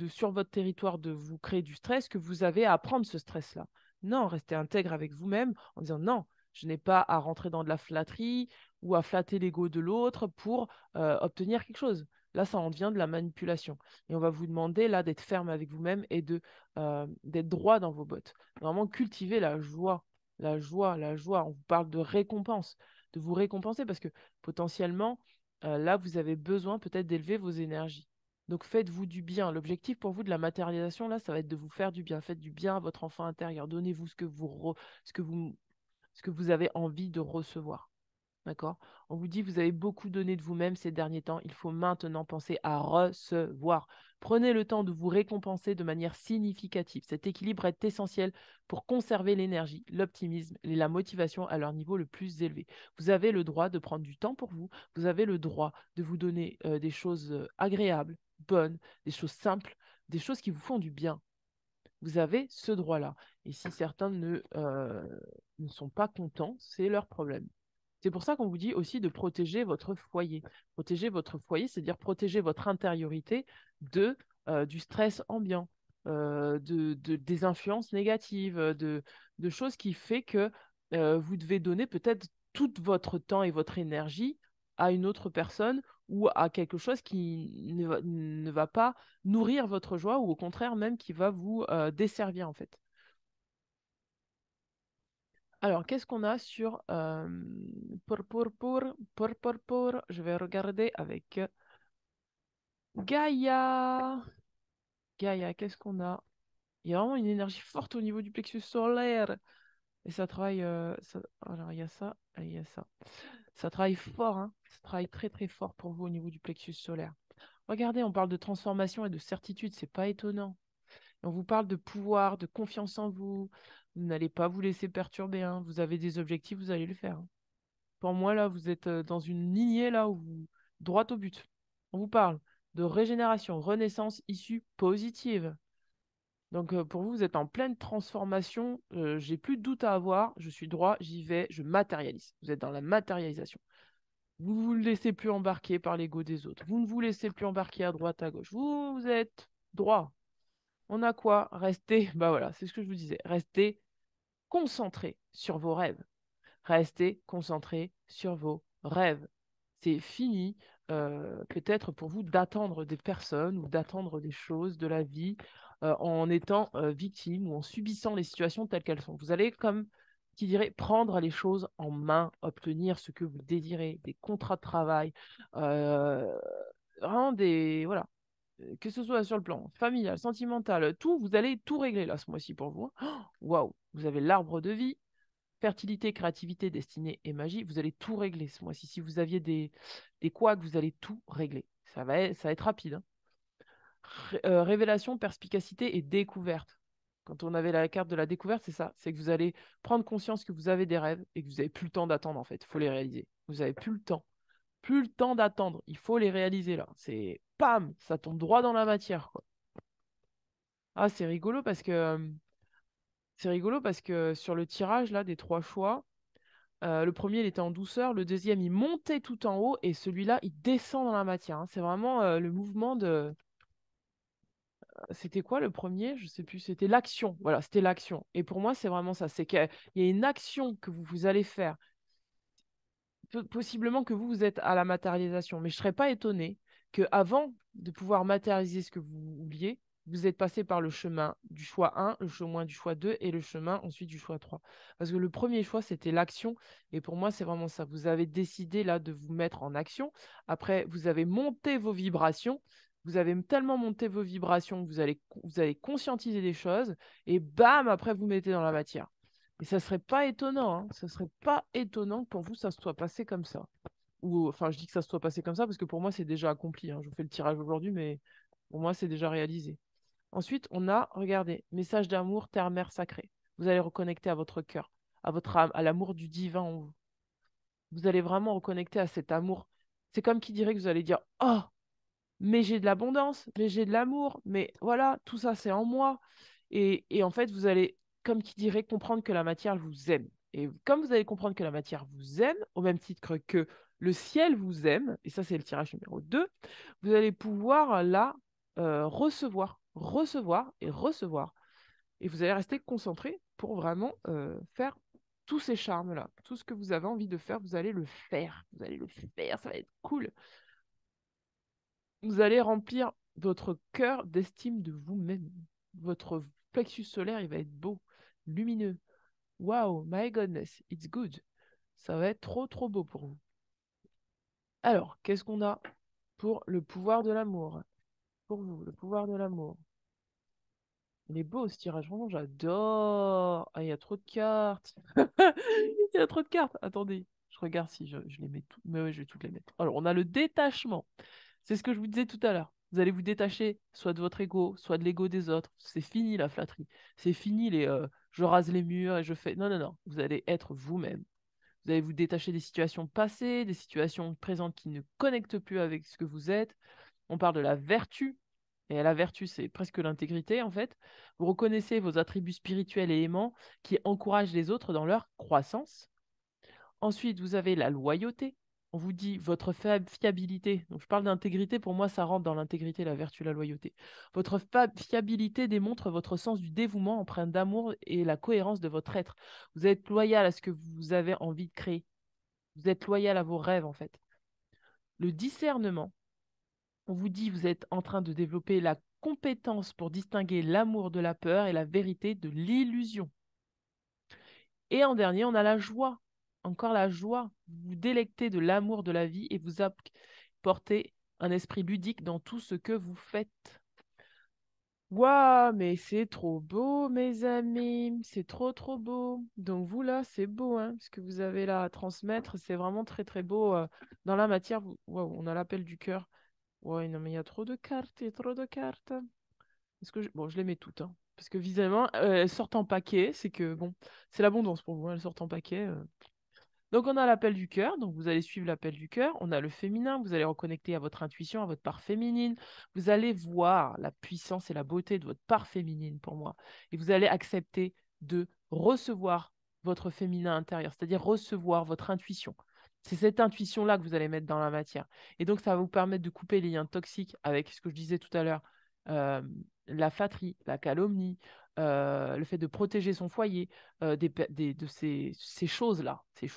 sur votre territoire de vous créer du stress que vous avez à prendre ce stress-là. Non, restez intègre avec vous-même en disant non, je n'ai pas à rentrer dans de la flatterie ou à flatter l'ego de l'autre pour obtenir quelque chose. Là, ça en devient de la manipulation. Et on va vous demander là d'être ferme avec vous-même et d'être droit dans vos bottes. Vraiment cultiver la joie, la joie, la joie. On vous parle de récompense, de vous récompenser parce que potentiellement, là, vous avez besoin peut-être d'élever vos énergies. Donc faites-vous du bien. L'objectif pour vous de la matérialisation, là, ça va être de vous faire du bien. Faites du bien à votre enfant intérieur. Donnez-vous ce que vous avez envie de recevoir. D'accord? On vous dit, vous avez beaucoup donné de vous-même ces derniers temps. Il faut maintenant penser à recevoir. Prenez le temps de vous récompenser de manière significative. Cet équilibre est essentiel pour conserver l'énergie, l'optimisme et la motivation à leur niveau le plus élevé. Vous avez le droit de prendre du temps pour vous. Vous avez le droit de vous donner des choses agréables, bonnes, des choses simples, des choses qui vous font du bien. Vous avez ce droit-là. Et si certains ne sont pas contents, c'est leur problème. C'est pour ça qu'on vous dit aussi de protéger votre foyer. Protéger votre foyer, c'est-à-dire protéger votre intériorité du stress ambiant, des influences négatives, de choses qui fait que vous devez donner peut-être tout votre temps et votre énergie à une autre personne ou à quelque chose qui ne va pas nourrir votre joie ou au contraire même qui va vous desservir en fait. Alors, qu'est-ce qu'on a sur je vais regarder avec Gaïa. Gaïa, qu'est-ce qu'on a? Il y a vraiment une énergie forte au niveau du plexus solaire. Et ça travaille. Alors, il y a ça et il y a ça. Ça travaille fort, hein. Ça travaille très très fort pour vous au niveau du plexus solaire. Regardez, on parle de transformation et de certitude, c'est pas étonnant. On vous parle de pouvoir, de confiance en vous. Vous n'allez pas vous laisser perturber, hein. Vous avez des objectifs, vous allez le faire, hein. Pour moi, là, vous êtes dans une lignée là où vous droit au but. On vous parle de régénération, renaissance issue positive. Donc pour vous, vous êtes en pleine transformation. J'ai plus de doute à avoir. Je suis droit, j'y vais, je matérialise. Vous êtes dans la matérialisation. Vous ne vous laissez plus embarquer par l'ego des autres. Vous ne vous laissez plus embarquer à droite, à gauche. Vous êtes droit. On a quoi? Restez, bah voilà, c'est ce que je vous disais. Restez concentré sur vos rêves. Restez concentré sur vos rêves. C'est fini, peut-être pour vous, d'attendre des personnes ou d'attendre des choses de la vie en étant victime ou en subissant les situations telles qu'elles sont. Vous allez, comme qui dirait, prendre les choses en main, obtenir ce que vous désirez, des contrats de travail, euh, vraiment des... Voilà. Que ce soit sur le plan familial, sentimental, tout, vous allez tout régler là ce mois-ci pour vous, hein. Oh, waouh, vous avez l'arbre de vie, fertilité, créativité, destinée et magie, vous allez tout régler ce mois-ci. Si vous aviez des couacs, vous allez tout régler. Ça va être rapide, hein. Révélation, perspicacité et découverte. Quand on avait la carte de la découverte, c'est ça. C'est que vous allez prendre conscience que vous avez des rêves et que vous n'avez plus le temps d'attendre, en fait. Il faut les réaliser. Vous n'avez plus le temps. Plus le temps d'attendre. Il faut les réaliser, là. C'est pam, ça tombe droit dans la matière, quoi. Ah, c'est rigolo parce que sur le tirage, là, des trois choix, le premier, il était en douceur. Le deuxième, il montait tout en haut. Et celui-là, il descend dans la matière, hein. C'est vraiment le mouvement de... C'était quoi le premier? Je sais plus. C'était l'action. Voilà, c'était l'action. Et pour moi, c'est vraiment ça. C'est qu'il y a une action que vous allez faire. Possiblement que vous êtes à la matérialisation. Mais je ne serais pas étonné qu'avant de pouvoir matérialiser ce que vous oubliez, vous êtes passé par le chemin du choix 1, le chemin du choix 2 et le chemin ensuite du choix 3. Parce que le premier choix, c'était l'action. Et pour moi, c'est vraiment ça. Vous avez décidé là de vous mettre en action. Après, vous avez monté vos vibrations. Vous avez tellement monté vos vibrations que vous allez conscientiser des choses. Et bam, après, vous mettez dans la matière. Et ça serait pas étonnant, hein. Ça serait pas étonnant que pour vous, ça se soit passé comme ça. Ou, enfin, je dis que ça se soit passé comme ça parce que pour moi, c'est déjà accompli, hein. Je vous fais le tirage aujourd'hui, mais pour moi, c'est déjà réalisé. Ensuite, on a, regardez, message d'amour, terre-mère sacrée. Vous allez reconnecter à votre cœur, à votre âme, à l'amour du divin en vous. Vous allez vraiment reconnecter à cet amour. C'est comme qui dirait que vous allez dire, oh, mais j'ai de l'abondance, mais j'ai de l'amour, mais voilà, tout ça c'est en moi. Et en fait, vous allez, comme qui dirait, comprendre que la matière vous aime. Et comme vous allez comprendre que la matière vous aime, au même titre que le ciel vous aime, et ça c'est le tirage numéro 2, vous allez pouvoir là recevoir, recevoir et recevoir. Et vous allez rester concentré pour vraiment faire tous ces charmes-là. Tout ce que vous avez envie de faire, vous allez le faire. Vous allez le faire, ça va être cool. Vous allez remplir votre cœur d'estime de vous-même. Votre plexus solaire, il va être beau, lumineux. Wow, my goodness, it's good. Ça va être trop, trop beau pour vous. Alors, qu'est-ce qu'on a pour le pouvoir de l'amour? Pour vous, le pouvoir de l'amour. Il est beau ce tirage, vraiment, j'adore. Ah, il y a trop de cartes. Il y a trop de cartes. Attendez, je regarde si je les mets toutes. Mais oui, je vais toutes les mettre. Alors, on a le détachement. C'est ce que je vous disais tout à l'heure. Vous allez vous détacher soit de votre ego, soit de l'ego des autres. C'est fini la flatterie. C'est fini les je rase les murs et je fais. Non, non, non. Vous allez être vous-même. Vous allez vous détacher des situations passées, des situations présentes qui ne connectent plus avec ce que vous êtes. On parle de la vertu. Et la vertu, c'est presque l'intégrité, en fait. Vous reconnaissez vos attributs spirituels et aimants qui encouragent les autres dans leur croissance. Ensuite, vous avez la loyauté. On vous dit votre fiabilité. Donc, je parle d'intégrité. Pour moi, ça rentre dans l'intégrité, la vertu, la loyauté. Votre fiabilité démontre votre sens du dévouement empreint d'amour et la cohérence de votre être. Vous êtes loyal à ce que vous avez envie de créer. Vous êtes loyal à vos rêves, en fait. Le discernement. On vous dit vous êtes en train de développer la compétence pour distinguer l'amour de la peur et la vérité de l'illusion. Et en dernier, on a la joie. Encore la joie. Vous vous délectez de l'amour de la vie et vous apportez un esprit ludique dans tout ce que vous faites. Waouh, mais c'est trop beau, mes amis. C'est trop, trop beau. Donc vous, là, c'est beau, hein, ce que vous avez là à transmettre. C'est vraiment très, très beau. Dans la matière, waouh, on a l'appel du cœur. Ouais, non, mais il y a trop de cartes, il y a trop de cartes. Bon, je les mets toutes, hein, parce que visiblement, elles sortent en paquet. C'est que, bon, c'est l'abondance pour vous, hein, elles sortent en paquet. Donc, on a l'appel du cœur. Donc, vous allez suivre l'appel du cœur. On a le féminin. Vous allez reconnecter à votre intuition, à votre part féminine. Vous allez voir la puissance et la beauté de votre part féminine pour moi. Et vous allez accepter de recevoir votre féminin intérieur, c'est-à-dire recevoir votre intuition. C'est cette intuition-là que vous allez mettre dans la matière. Et donc, ça va vous permettre de couper les liens toxiques avec ce que je disais tout à l'heure, euh, la flatterie, la calomnie, le fait de protéger son foyer, de ces choses-là, ces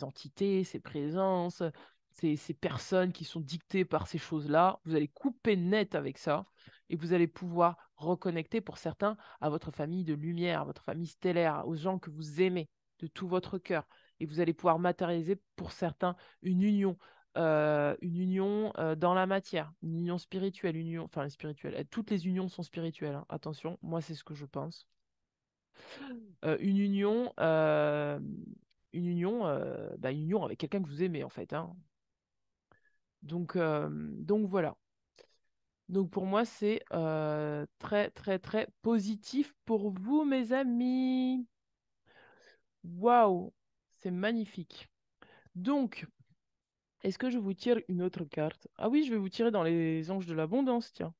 entités, ces présences, ces personnes qui sont dictées par ces choses-là. Vous allez couper net avec ça et vous allez pouvoir reconnecter pour certains à votre famille de lumière, à votre famille stellaire, aux gens que vous aimez de tout votre cœur. Et vous allez pouvoir matérialiser pour certains une union dans la matière, une union spirituelle, enfin spirituelle. Toutes les unions sont spirituelles, hein. Attention, moi c'est ce que je pense. Euh, une union, euh, une union avec quelqu'un que vous aimez en fait, hein. Donc voilà. Donc pour moi c'est très très très positif pour vous mes amis. Waouh, c'est magnifique. Donc est-ce que je vous tire une autre carte? Ah oui, je vais vous tirer dans les anges de l'abondance, tiens.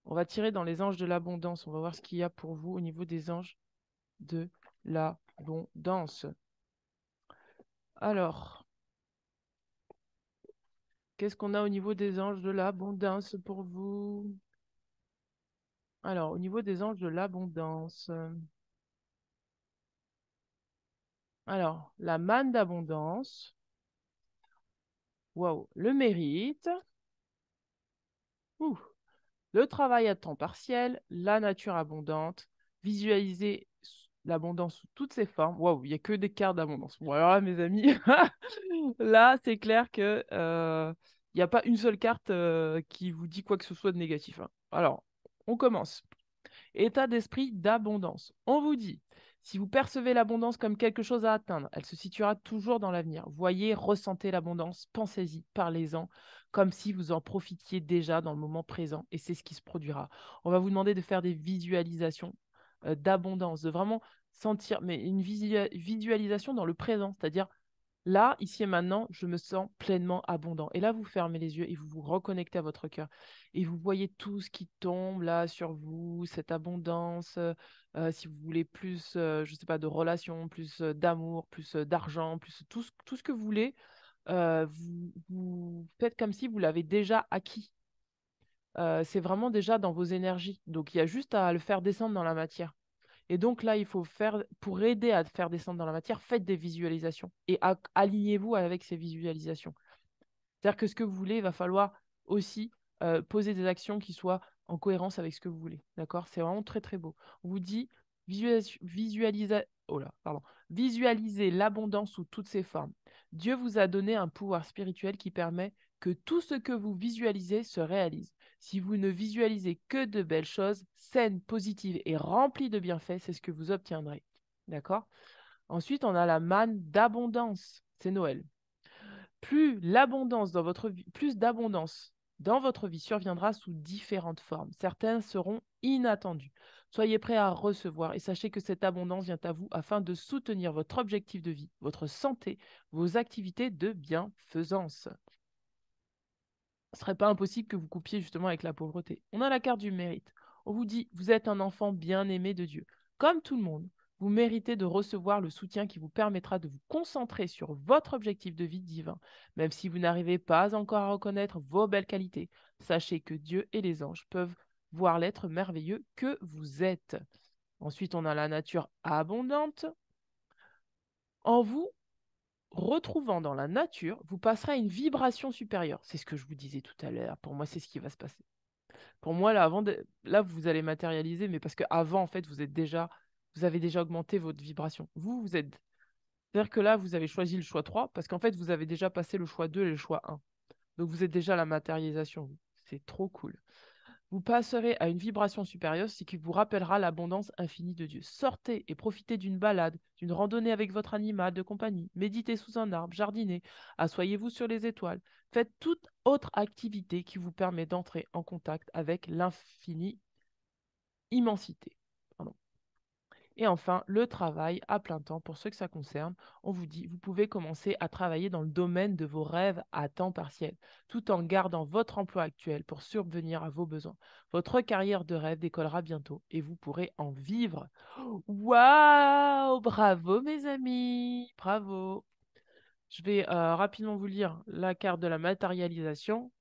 On va tirer dans les anges de l'abondance. On va voir ce qu'il y a pour vous au niveau des anges de l'abondance. Alors, qu'est-ce qu'on a au niveau des anges de l'abondance pour vous? Alors, au niveau des anges de l'abondance. Alors, la manne d'abondance. Waouh, le mérite. Ouh. Le travail à temps partiel, la nature abondante, visualiser l'abondance sous toutes ses formes. Waouh, il n'y a que des cartes d'abondance. Bon, alors là, mes amis, là, c'est clair que il n'y a pas une seule carte qui vous dit quoi que ce soit de négatif, hein. Alors, on commence. État d'esprit d'abondance. On vous dit, si vous percevez l'abondance comme quelque chose à atteindre, elle se situera toujours dans l'avenir. Voyez, ressentez l'abondance, pensez-y, parlez-en, comme si vous en profitiez déjà dans le moment présent, et c'est ce qui se produira. On va vous demander de faire des visualisations d'abondance, de vraiment sentir, mais une visualisation dans le présent, c'est-à-dire là, ici et maintenant, je me sens pleinement abondant. Et là, vous fermez les yeux et vous vous reconnectez à votre cœur. Et vous voyez tout ce qui tombe là sur vous, cette abondance. Si vous voulez plus, je ne sais pas, de relations, plus d'amour, plus d'argent, plus tout ce que vous voulez, vous faites comme si vous l'avez déjà acquis. C'est vraiment déjà dans vos énergies. Donc, il y a juste à le faire descendre dans la matière. Et donc là, il faut faire, pour aider à faire descendre dans la matière, faites des visualisations et alignez-vous avec ces visualisations. C'est-à-dire que ce que vous voulez, il va falloir aussi poser des actions qui soient en cohérence avec ce que vous voulez. D'accord? C'est vraiment très très beau. On vous dit oh là, pardon. Visualisez l'abondance sous toutes ses formes. Dieu vous a donné un pouvoir spirituel qui permet que tout ce que vous visualisez se réalise. Si vous ne visualisez que de belles choses, saines, positives et remplies de bienfaits, c'est ce que vous obtiendrez. D'accord? Ensuite, on a la manne d'abondance. C'est Noël. Plus d'abondance dans votre vie surviendra sous différentes formes. Certaines seront inattendues. Soyez prêts à recevoir et sachez que cette abondance vient à vous afin de soutenir votre objectif de vie, votre santé, vos activités de bienfaisance. Ce ne serait pas impossible que vous coupiez justement avec la pauvreté. On a la carte du mérite. On vous dit, vous êtes un enfant bien-aimé de Dieu. Comme tout le monde, vous méritez de recevoir le soutien qui vous permettra de vous concentrer sur votre objectif de vie divin. Même si vous n'arrivez pas encore à reconnaître vos belles qualités, sachez que Dieu et les anges peuvent voir l'être merveilleux que vous êtes. Ensuite, on a la nature abondante. En vous retrouvant dans la nature, vous passerez à une vibration supérieure. C'est ce que je vous disais tout à l'heure. Pour moi, c'est ce qui va se passer. Pour moi, là, là, vous allez matérialiser, mais parce qu'avant, en fait, vous avez déjà augmenté votre vibration. Vous êtes. C'est-à-dire que là, vous avez choisi le choix 3 parce qu'en fait, vous avez déjà passé le choix 2 et le choix 1. Donc, vous êtes déjà à la matérialisation. C'est trop cool. Vous passerez à une vibration supérieure, ce qui vous rappellera l'abondance infinie de Dieu. Sortez et profitez d'une balade, d'une randonnée avec votre animal de compagnie. Méditez sous un arbre, jardinez, asseyez-vous sur les étoiles. Faites toute autre activité qui vous permet d'entrer en contact avec l'infinie immensité. Pardon. Et enfin, le travail à plein temps, pour ceux que ça concerne, on vous dit, vous pouvez commencer à travailler dans le domaine de vos rêves à temps partiel, tout en gardant votre emploi actuel pour subvenir à vos besoins. Votre carrière de rêve décollera bientôt et vous pourrez en vivre. Waouh! Bravo mes amis! Bravo! Je vais rapidement vous lire la carte de la matérialisation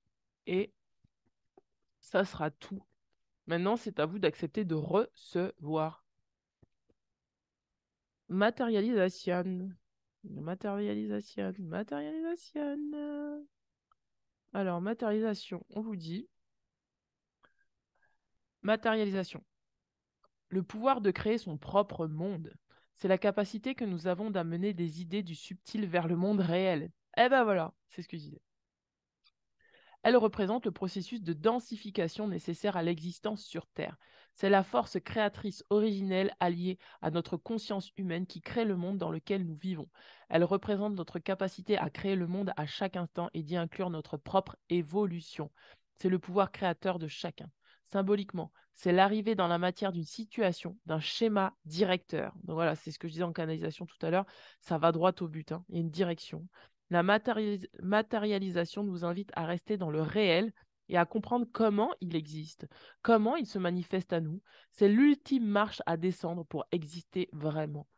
et ça sera tout. Maintenant, c'est à vous d'accepter de recevoir. Matérialisation. Matérialisation. Matérialisation. Alors, matérialisation, on vous dit. Matérialisation. Le pouvoir de créer son propre monde. C'est la capacité que nous avons d'amener des idées du subtil vers le monde réel. Eh ben voilà, c'est ce que je disais. Elle représente le processus de densification nécessaire à l'existence sur Terre. C'est la force créatrice originelle alliée à notre conscience humaine qui crée le monde dans lequel nous vivons. Elle représente notre capacité à créer le monde à chaque instant et d'y inclure notre propre évolution. C'est le pouvoir créateur de chacun. Symboliquement, c'est l'arrivée dans la matière d'une situation, d'un schéma directeur. Donc voilà, c'est ce que je disais en canalisation tout à l'heure, ça va droit au but, hein. Il y a une direction. La matérialisation nous invite à rester dans le réel et à comprendre comment il existe, comment il se manifeste à nous. C'est l'ultime marche à descendre pour exister vraiment.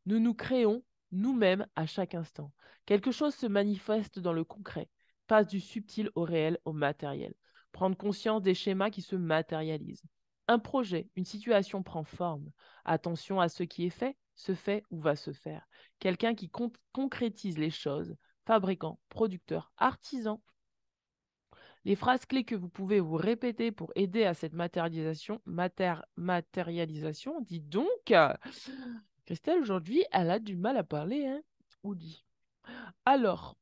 Nous nous créons nous-mêmes à chaque instant. Quelque chose se manifeste dans le concret, passe du subtil au réel, au matériel. Prendre conscience des schémas qui se matérialisent. Un projet, une situation prend forme. Attention à ce qui est fait, se fait ou va se faire. Quelqu'un qui concrétise les choses, fabricant, producteur, artisan. Les phrases clés que vous pouvez vous répéter pour aider à cette matérialisation, dis donc, Christelle, aujourd'hui, elle a du mal à parler, hein, ou dit. Alors,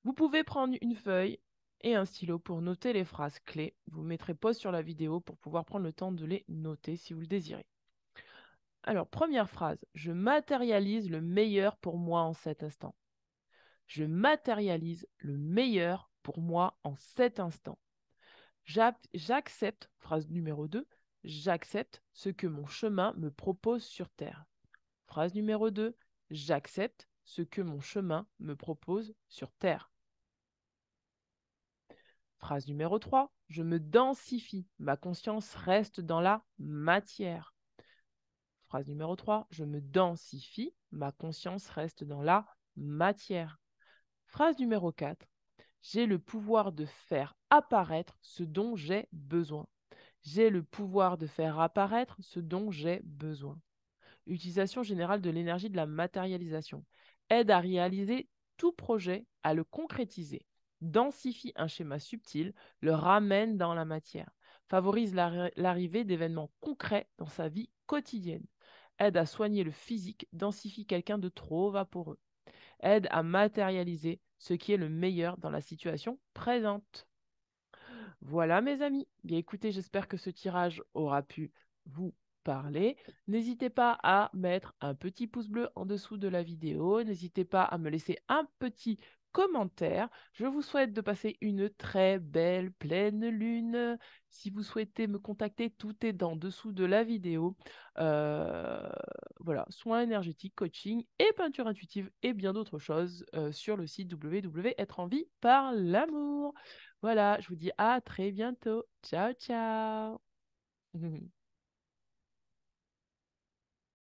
vous pouvez prendre une feuille et un stylo pour noter les phrases clés. Vous mettrez pause sur la vidéo pour pouvoir prendre le temps de les noter si vous le désirez. Alors, première phrase, je matérialise le meilleur pour moi en cet instant. Je matérialise le meilleur pour moi en cet instant. J'accepte, phrase numéro 2, j'accepte ce que mon chemin me propose sur Terre. Phrase numéro 2, j'accepte ce que mon chemin me propose sur Terre. Phrase numéro 3, je me densifie, ma conscience reste dans la matière. Phrase numéro 3, je me densifie, ma conscience reste dans la matière. Phrase numéro 4, j'ai le pouvoir de faire apparaître ce dont j'ai besoin. J'ai le pouvoir de faire apparaître ce dont j'ai besoin. Utilisation générale de l'énergie de la matérialisation. Aide à réaliser tout projet, à le concrétiser. Densifie un schéma subtil, le ramène dans la matière. Favorise l'arrivée d'événements concrets dans sa vie quotidienne. Aide à soigner le physique, densifie quelqu'un de trop vaporeux. Aide à matérialiser ce qui est le meilleur dans la situation présente. Voilà mes amis. Bien écoutez, j'espère que ce tirage aura pu vous parler. N'hésitez pas à mettre un petit pouce bleu en dessous de la vidéo. N'hésitez pas à me laisser un petit commentaire. Je vous souhaite de passer une très belle pleine lune. Si vous souhaitez me contacter, tout est en dessous de la vidéo. Euh, voilà, soins énergétiques, coaching et peinture intuitive et bien d'autres choses sur le site www Être en vie par l'amour. Voilà, je vous dis à très bientôt. Ciao, ciao.